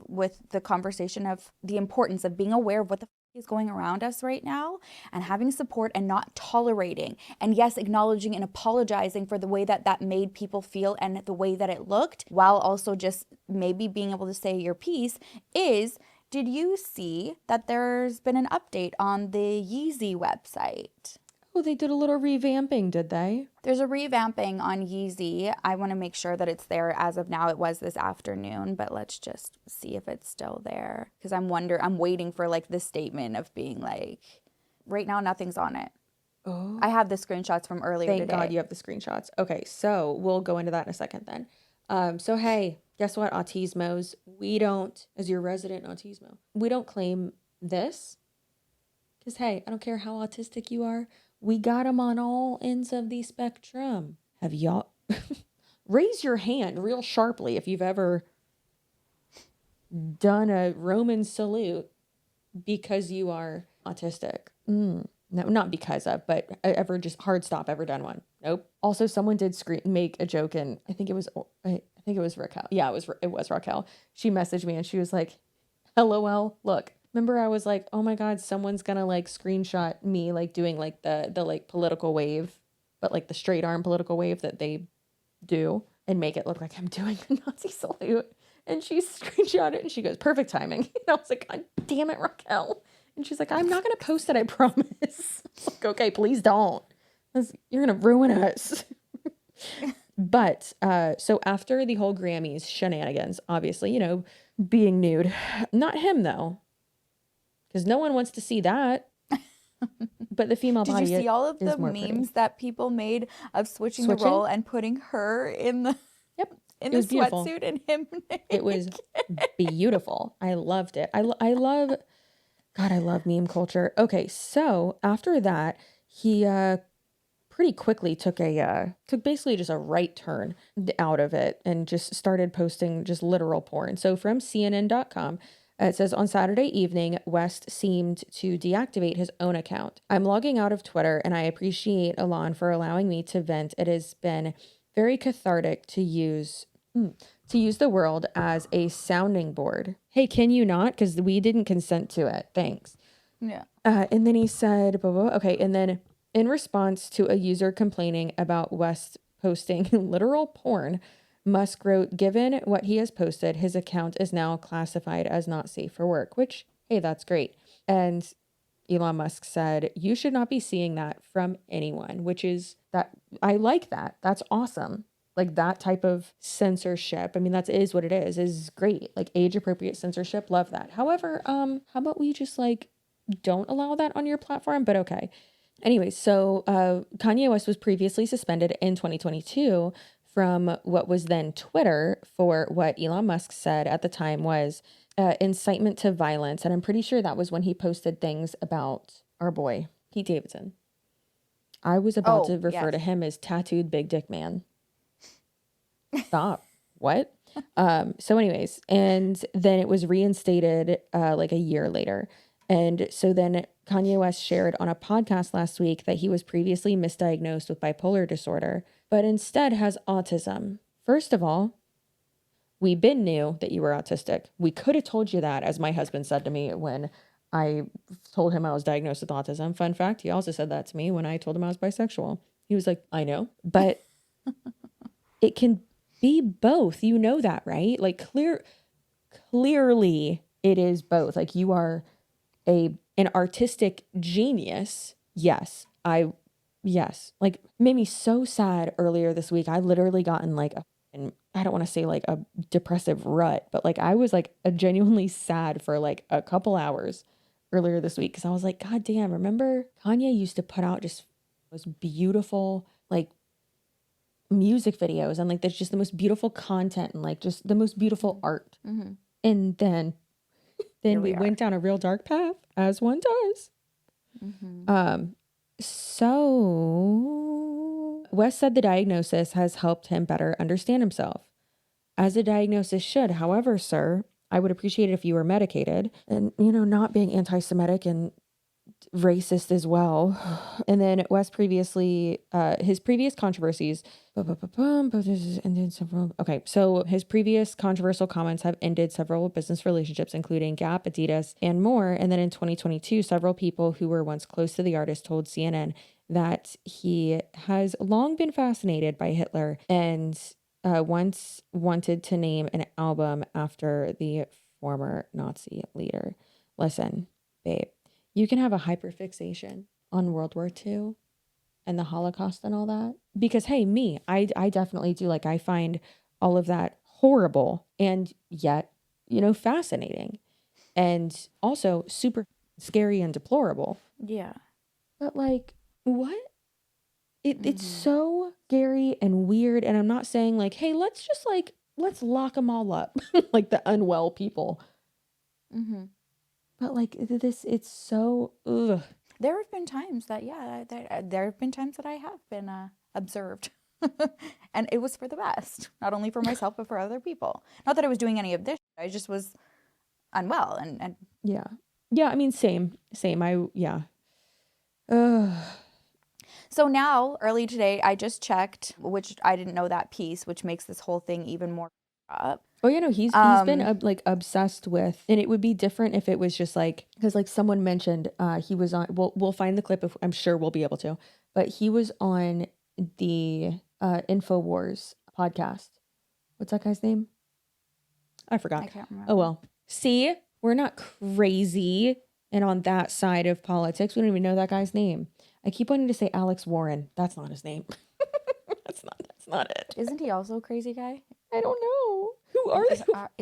with the conversation of the importance of being aware of what the is going around us right now and having support and not tolerating, and yes, acknowledging and apologizing for the way that made people feel and the way that it looked, while also just maybe being able to say your piece is, did you see that there's been an update on the Yeezy website? Oh, they did a little revamping, did they? There's a revamping on Yeezy. I want to make sure that it's there as of now. It was this afternoon, but let's just see if it's still there. Because I'm waiting for like the statement of being like, right now nothing's on it. Oh. I have the screenshots from earlier today. Thank God you have the screenshots. Okay, so we'll go into that in a second then. So hey, guess what, autismos? We don't, as your resident autismo, we don't claim this. Because hey, I don't care how autistic you are. We got them on all ends of the spectrum. Have y'all raise your hand real sharply if you've ever done a Roman salute because you are autistic. No, not because of, but ever just hard stop, ever done one. Nope. Also, someone did make a joke, and I think it was Raquel. Yeah, it was Raquel. She messaged me and she was like, LOL, look. Remember I was like, oh my God, someone's gonna like screenshot me like doing like the like political wave, but like the straight arm political wave that they do and make it look like I'm doing a Nazi salute. And she screenshot it and she goes, perfect timing. And I was like, God damn it, Raquel. And she's like, I'm not gonna post it, I promise. Like, okay, please don't. You're gonna ruin us. But so after the whole Grammys shenanigans, obviously, you know, being nude. Not him though. Because no one wants to see that. But the female body is more pretty. Did you see all of the memes that people made of switching the role and putting her in the sweatsuit and him naked? It was beautiful. I loved it. I love meme culture. Okay, so after that, he pretty quickly took basically just a right turn out of it and just started posting just literal porn. So from CNN.com, it says, on Saturday evening, West seemed to deactivate his own account. I'm logging out of Twitter, and I appreciate Elon for allowing me to vent. It has been very cathartic to use the world as a sounding board. Hey, can you not? Because we didn't consent to it. Thanks. Yeah. And then he said, blah, blah, okay. And then in response to a user complaining about West posting literal porn, Musk wrote, given what he has posted, his account is now classified as not safe for work, which, hey, that's great. And Elon Musk said, you should not be seeing that from anyone, which is that I like that. That's awesome. Like that type of censorship. I mean, that is what it is great. Like age appropriate censorship. Love that. However, how about we just like don't allow that on your platform? But okay. Anyway, so Kanye West was previously suspended in 2022 from what was then Twitter for what Elon Musk said at the time was incitement to violence. And I'm pretty sure that was when he posted things about our boy, Pete Davidson. I was about to refer to him as tattooed big dick man. Stop. What? So anyways, and then it was reinstated like a year later. And so then Kanye West shared on a podcast last week that he was previously misdiagnosed with bipolar disorder. but instead has autism. First of all, we been knew that you were autistic. We could have told you that, as my husband said to me when I told him I was diagnosed with autism. Fun fact, he also said that to me when I told him I was bisexual. He was like, I know, but it can be both. You know that, right? Like clearly it is both. Like you are an artistic genius. Yes. Like made me so sad earlier this week. I literally got in like and I don't want to say like a depressive rut, but like I was like a genuinely sad for like a couple hours earlier this week because I was like, God damn, remember Kanye used to put out just those beautiful like music videos and like there's just the most beautiful content and like just the most beautiful art. Mm-hmm. And then we went down a real dark path, as one does. Mm-hmm. So Wes said the diagnosis has helped him better understand himself, as a diagnosis should. However, sir, I would appreciate it if you were medicated and, you know, not being anti-Semitic and racist as well. And then Wes previously, his previous controversies, okay, so his previous controversial comments have ended several business relationships, including Gap, Adidas, and more. And then in 2022, several people who were once close to the artist told CNN that he has long been fascinated by Hitler and once wanted to name an album after the former Nazi leader. Listen, babe, you can have a hyperfixation on World War II and the Holocaust and all that. Because, hey, I definitely do. Like, I find all of that horrible and yet, you know, fascinating. And also super scary and deplorable. Yeah. But, like, what? It's so scary and weird. And I'm not saying, like, hey, let's lock them all up. Like the unwell people. Mm-hmm. But, like, it's so, ugh. There have been times that, there have been times that I have been observed. And it was for the best. Not only for myself, but for other people. Not that I was doing any of this. I just was unwell. And yeah. Yeah, I mean, same. Ugh. So now, early today, I just checked, which I didn't know that piece, which makes this whole thing even more up. Oh, yeah, no, he's been like obsessed with, and it would be different if it was just like, because like someone mentioned he was on, we'll find the clip, I'm sure we'll be able to, but he was on the InfoWars podcast. What's that guy's name? I forgot. I can't remember. Oh, well. See, we're not crazy and on that side of politics. We don't even know that guy's name. I keep wanting to say Alex Warren. That's not his name. That's not it. Isn't he also a crazy guy? I don't know. Who are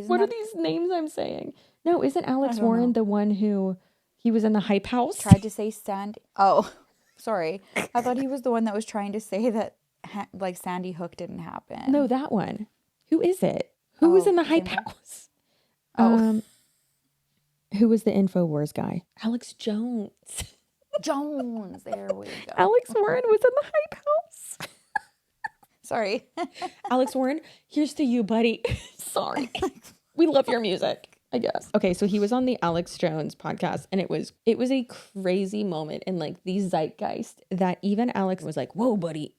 what are these names I'm saying? No, isn't Alex Warren the one who he was in the Hype House? Tried to say Sandy. Oh, sorry. I thought he was the one that was trying to say that like Sandy Hook didn't happen. No, that one. Who is it? Who was in the Hype House? Oh. Who was the InfoWars guy? Alex Jones. There we go. Alex Warren was in the Hype House. Sorry. Alex Warren, here's to you, buddy. Sorry. We love your music, I guess. Okay, so he was on the Alex Jones podcast, and it was a crazy moment in like the zeitgeist that even Alex was like, whoa, buddy.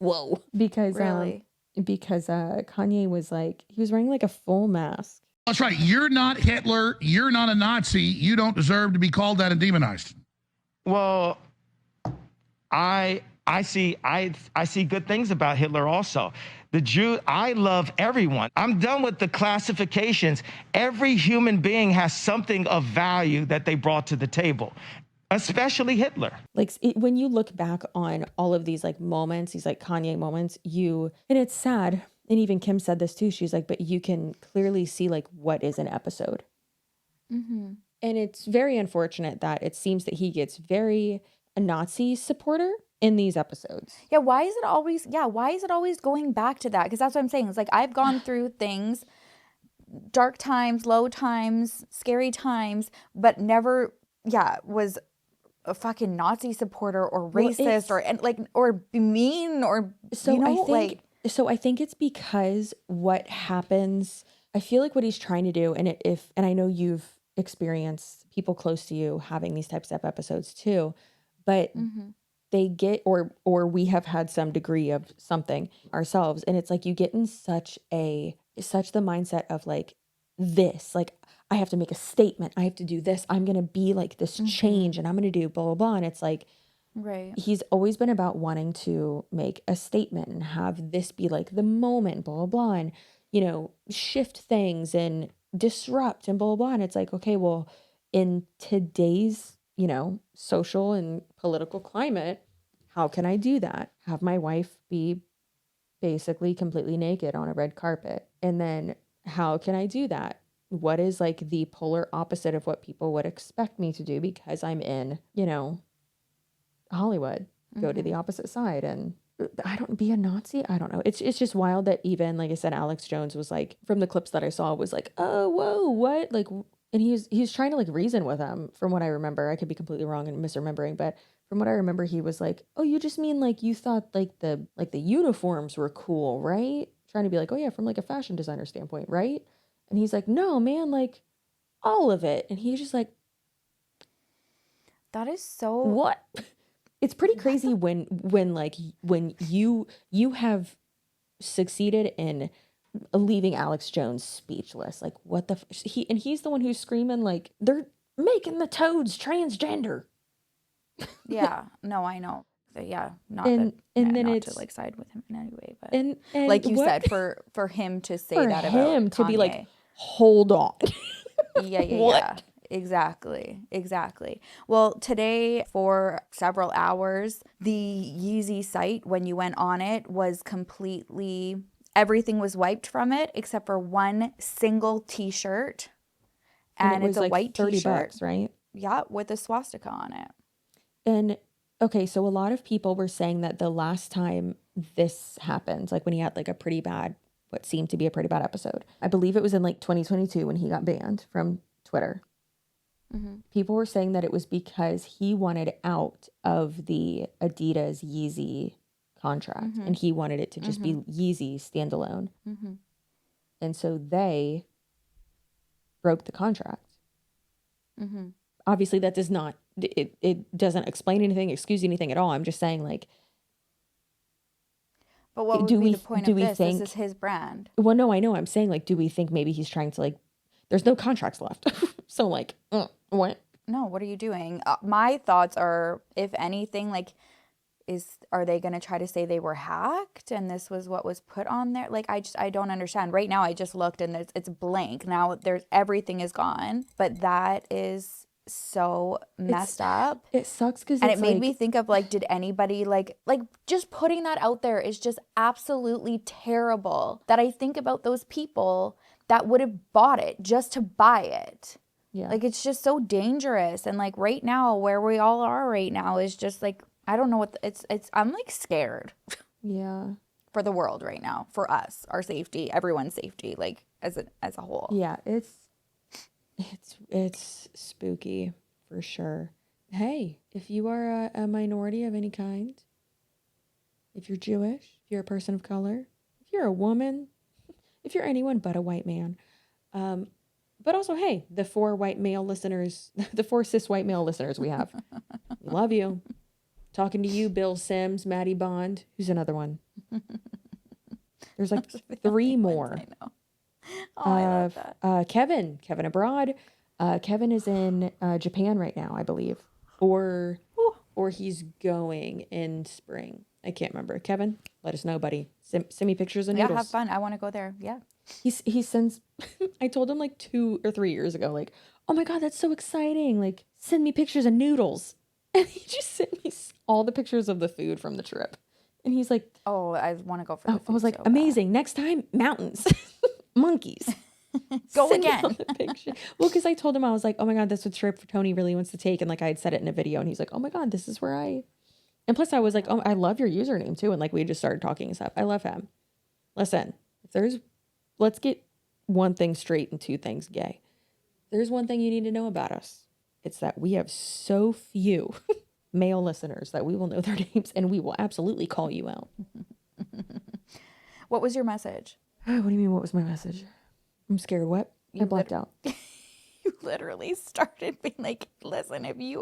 Whoa. Because really? Because Kanye was like, he was wearing like a full mask. That's right. You're not Hitler. You're not a Nazi. You don't deserve to be called that and demonized. Well, I see good things about Hitler also. The Jew, I love everyone. I'm done with the classifications. Every human being has something of value that they brought to the table, especially Hitler. Like when you look back on all of these like moments, these like Kanye moments, and it's sad. And even Kim said this too. She's like, but you can clearly see like what is an episode. Mm-hmm. And it's very unfortunate that it seems that he gets very a Nazi supporter in these episodes. Yeah, why is it always going back to that? Because that's what I'm saying. It's like I've gone through things, dark times, low times, scary times, but never, was a fucking Nazi supporter or racist or be mean or I think it's because what happens, I feel like what he's trying to do, and I know you've experienced people close to you having these types of episodes too, but they get, or we have had some degree of something ourselves. And it's like, you get in such the mindset of like this, like, I have to make a statement. I have to do this. I'm going to be like this change and I'm going to do blah, blah, blah. And it's like, right. He's always been about wanting to make a statement and have this be like the moment, blah, blah, blah. And, you know, shift things and disrupt and blah, blah, blah. And it's like, okay, well, in today's, you know, social and political climate, how can I do that? Have my wife be basically completely naked on a red carpet. And then how can I do that? What is like the polar opposite of what people would expect me to do because I'm in, you know, Hollywood? Go to the opposite side and I don't be a Nazi. I don't know. It's just wild that even, like I said, Alex Jones was like, from the clips that I saw, was like, oh, whoa, what? Like, and he's trying to like reason with him from what I remember. I could be completely wrong and misremembering, but from what I remember, he was like, oh, you just mean like you thought like the uniforms were cool, right? Trying to be like, oh yeah, from like a fashion designer standpoint, right? And he's like, no, man, like all of it. And he's just like, that is so what? It's pretty crazy when you have succeeded in leaving Alex Jones speechless. Like, what the he's the one who's screaming like they're making the toads transgender. Yeah, no, I know. But yeah, not then to like side with him in any way, but and like you said, for him to say that about him to Kanye. Be like, hold on. Yeah. Exactly. Well, today for several hours, the Yeezy site, when you went on it, was completely, everything was wiped from it except for one single t-shirt. And it's a like white t-shirt, $30, right? Yeah, with a swastika on it. And okay, so a lot of people were saying that the last time this happened, like when he had like what seemed to be a pretty bad episode, I believe it was in like 2022 when he got banned from Twitter. Mm-hmm. People were saying that it was because he wanted out of the Adidas Yeezy contract and he wanted it to just be Yeezy standalone. Mm-hmm. And so they broke the contract. Mm-hmm. Obviously, that does not, it doesn't explain anything, excuse anything at all. I'm just saying, like, but what would be the point of this? This is his brand. Well, no, I know. I'm saying, like, do we think maybe he's trying to, like, there's no contracts left. So, like, what? No, what are you doing? My thoughts are, if anything, like, are they going to try to say they were hacked and this was what was put on there? Like, I don't understand. Right now, I just looked and it's blank. Now everything is gone. But that is so messed up. It sucks because it made me think of like, did anybody like just putting that out there is just absolutely terrible. That I think about those people that would have bought it just to buy it. Yeah. Like, it's just so dangerous. And like right now, where we all are right now is just like, I don't know what I'm like scared. Yeah. For the world right now, for us, our safety, everyone's safety, like as a whole. Yeah, it's spooky for sure. Hey, if you are a minority of any kind, if you're Jewish, if you're a person of color, if you're a woman, if you're anyone but a white man, but also, hey, the 4 white male listeners, the 4 cis white male listeners we have, we love you. Talking to you, Bill Sims, Maddie Bond. Who's another one? There's like 3 more. I know. Oh, I love that. Kevin abroad. Kevin is in Japan right now, I believe, or he's going in spring. I can't remember. Kevin, let us know, buddy. Send me pictures of noodles. Yeah, have fun. I want to go there. Yeah. He sends. I told him like 2 or 3 years ago, like, oh my God, that's so exciting. Like, send me pictures of noodles. And he just sent me all the pictures of the food from the trip. And he's like, oh, I want to go for the food. I was like, so amazing. Bad. Next time, mountains, monkeys. Go again. Well, because I told him, I was like, oh my God, that's a trip Tony really wants to take. And like I had said it in a video and he's like, oh my God, this is where and plus I was like, oh, I love your username too. And like, we just started talking and stuff. I love him. Listen, let's get one thing straight and 2 things gay. There's one thing you need to know about us. It's that we have so few male listeners that we will know their names and we will absolutely call you out. What was your message? What do you mean, what was my message? I'm scared. What? I blacked out. You literally started being like, listen, if you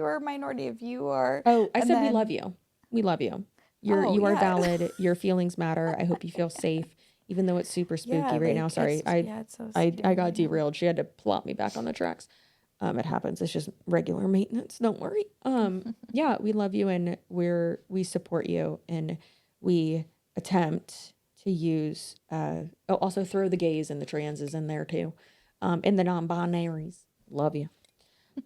are a minority, if you are. Oh, I and said we then- love you. We love you. You are valid. Your feelings matter. I hope you feel safe, even though it's super spooky right now. Sorry, it's so I scary got right now. derailed. She had to plop me back on the tracks. It happens. It's just regular maintenance. Don't worry. Yeah, we love you, and we support you, and we attempt to use also throw the gays and the transes in there too, and the non-binaries. Love you.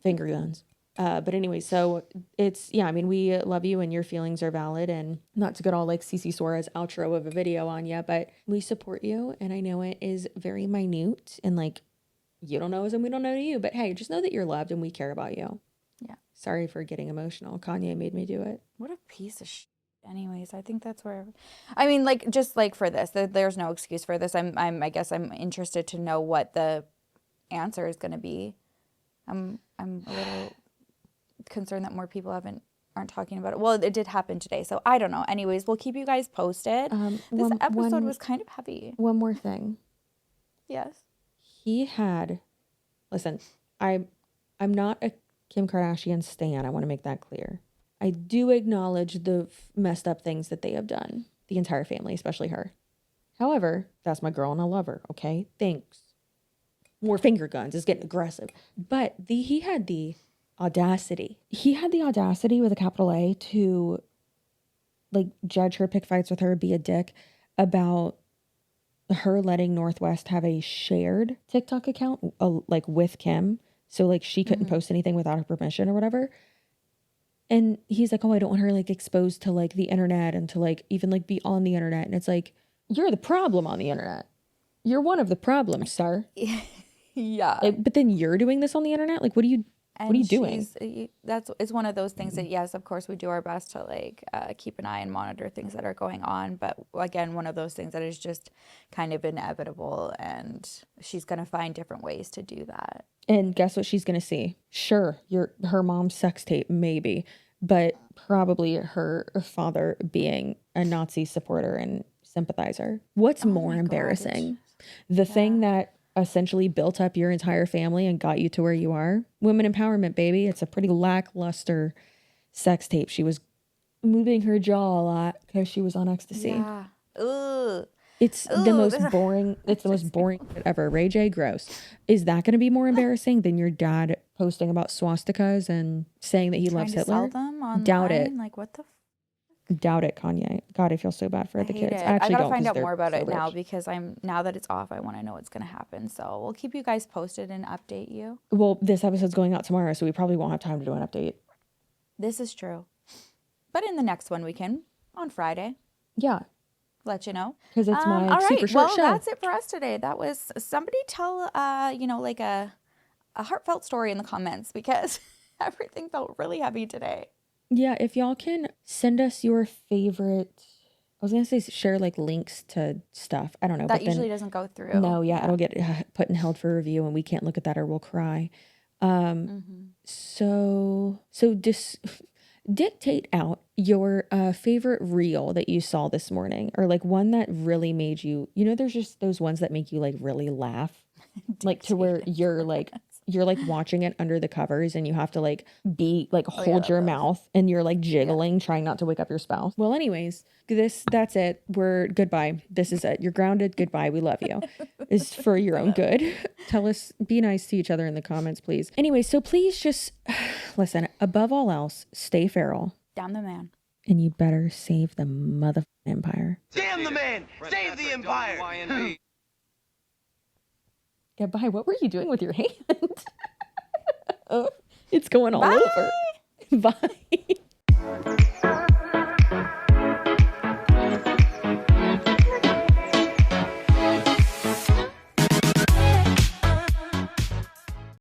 Finger guns. But anyway, so it's, yeah, I mean, we love you and your feelings are valid, and not to get all like CC Suarez outro of a video on you, but we support you. And I know it is very minute and like, you don't know us and we don't know you, but hey, just know that you're loved and we care about you. Yeah. Sorry for getting emotional. Kanye made me do it. What a piece of shit. Anyways, I think that's where, I mean, like, just like for this, there's no excuse for this. I guess I'm interested to know what the answer is going to be. I'm a little concerned that more people aren't talking about it. Well, it did happen today, so I don't know. Anyways, we'll keep you guys posted. This episode was kind of heavy. One more thing. Yes. He had, listen, I'm not a Kim Kardashian stan. I want to make that clear. I do acknowledge the messed up things that they have done. The entire family, especially her. However, that's my girl and I love her. Okay, thanks. More finger guns. It's getting aggressive. But he had the audacity. He had the audacity with a capital A to like judge her, pick fights with her, be a dick about her letting Northwest have a shared TikTok account like with Kim. So like she couldn't post anything without her permission or whatever. And he's like, oh, I don't want her like exposed to like the internet and to like even like be on the internet. And it's like, you're the problem on the internet. You're one of the problems, sir. Yeah. Like, but then you're doing this on the internet? Like, what are you doing? It's one of those things that, yes, of course, we do our best to like keep an eye and monitor things that are going on. But again, one of those things that is just kind of inevitable, and she's going to find different ways to do that. And guess what she's going to see? Sure, her mom's sex tape, maybe, but probably her father being a Nazi supporter and sympathizer. What's more embarrassing? The thing that essentially built up your entire family and got you to where you are? Women empowerment, baby. It's a pretty lackluster sex tape. She was moving her jaw a lot because she was on ecstasy. Yeah. Ugh. It's the most boring. It's the most boring shit ever. Ray J, gross. Is that going to be more embarrassing than your dad posting about swastikas and saying that he loves Hitler? Sell them online? Doubt it. Like, what the Doubt it, Kanye. God, I feel so bad for the kids. I Actually, gotta don't, find 'cause out they're more about so it now rich. because now that it's off, I want to know what's gonna happen. So we'll keep you guys posted and update you. Well, this episode's going out tomorrow, so we probably won't have time to do an update. This is true, but in the next one we can on Friday. Yeah, let you know because it's my all right. super short show. That's it for us today. That was somebody tell like a heartfelt story in the comments because everything felt really heavy today. Yeah, if y'all can send us your favorite, I was going to say share like links to stuff. I don't know. That but usually then, doesn't go through. No, yeah, it'll get put and held for review and we can't look at that or we'll cry. So just dictate out your favorite reel that you saw this morning, or like one that really made you, there's just those ones that make you like really laugh. Like to where you're like watching it under the covers and you have to like hold your mouth and you're like jiggling, trying not to wake up your spouse. Well, anyways, that's it. Goodbye. This is it. You're grounded. Goodbye. We love you. It's for your own good. Tell us, be nice to each other in the comments, please. Anyway, so please just listen, above all else, stay feral. Damn the man. And you better save the motherfucking empire. Damn the man! Save the empire! Yeah, bye. What were you doing with your hand? It's going all over. Bye.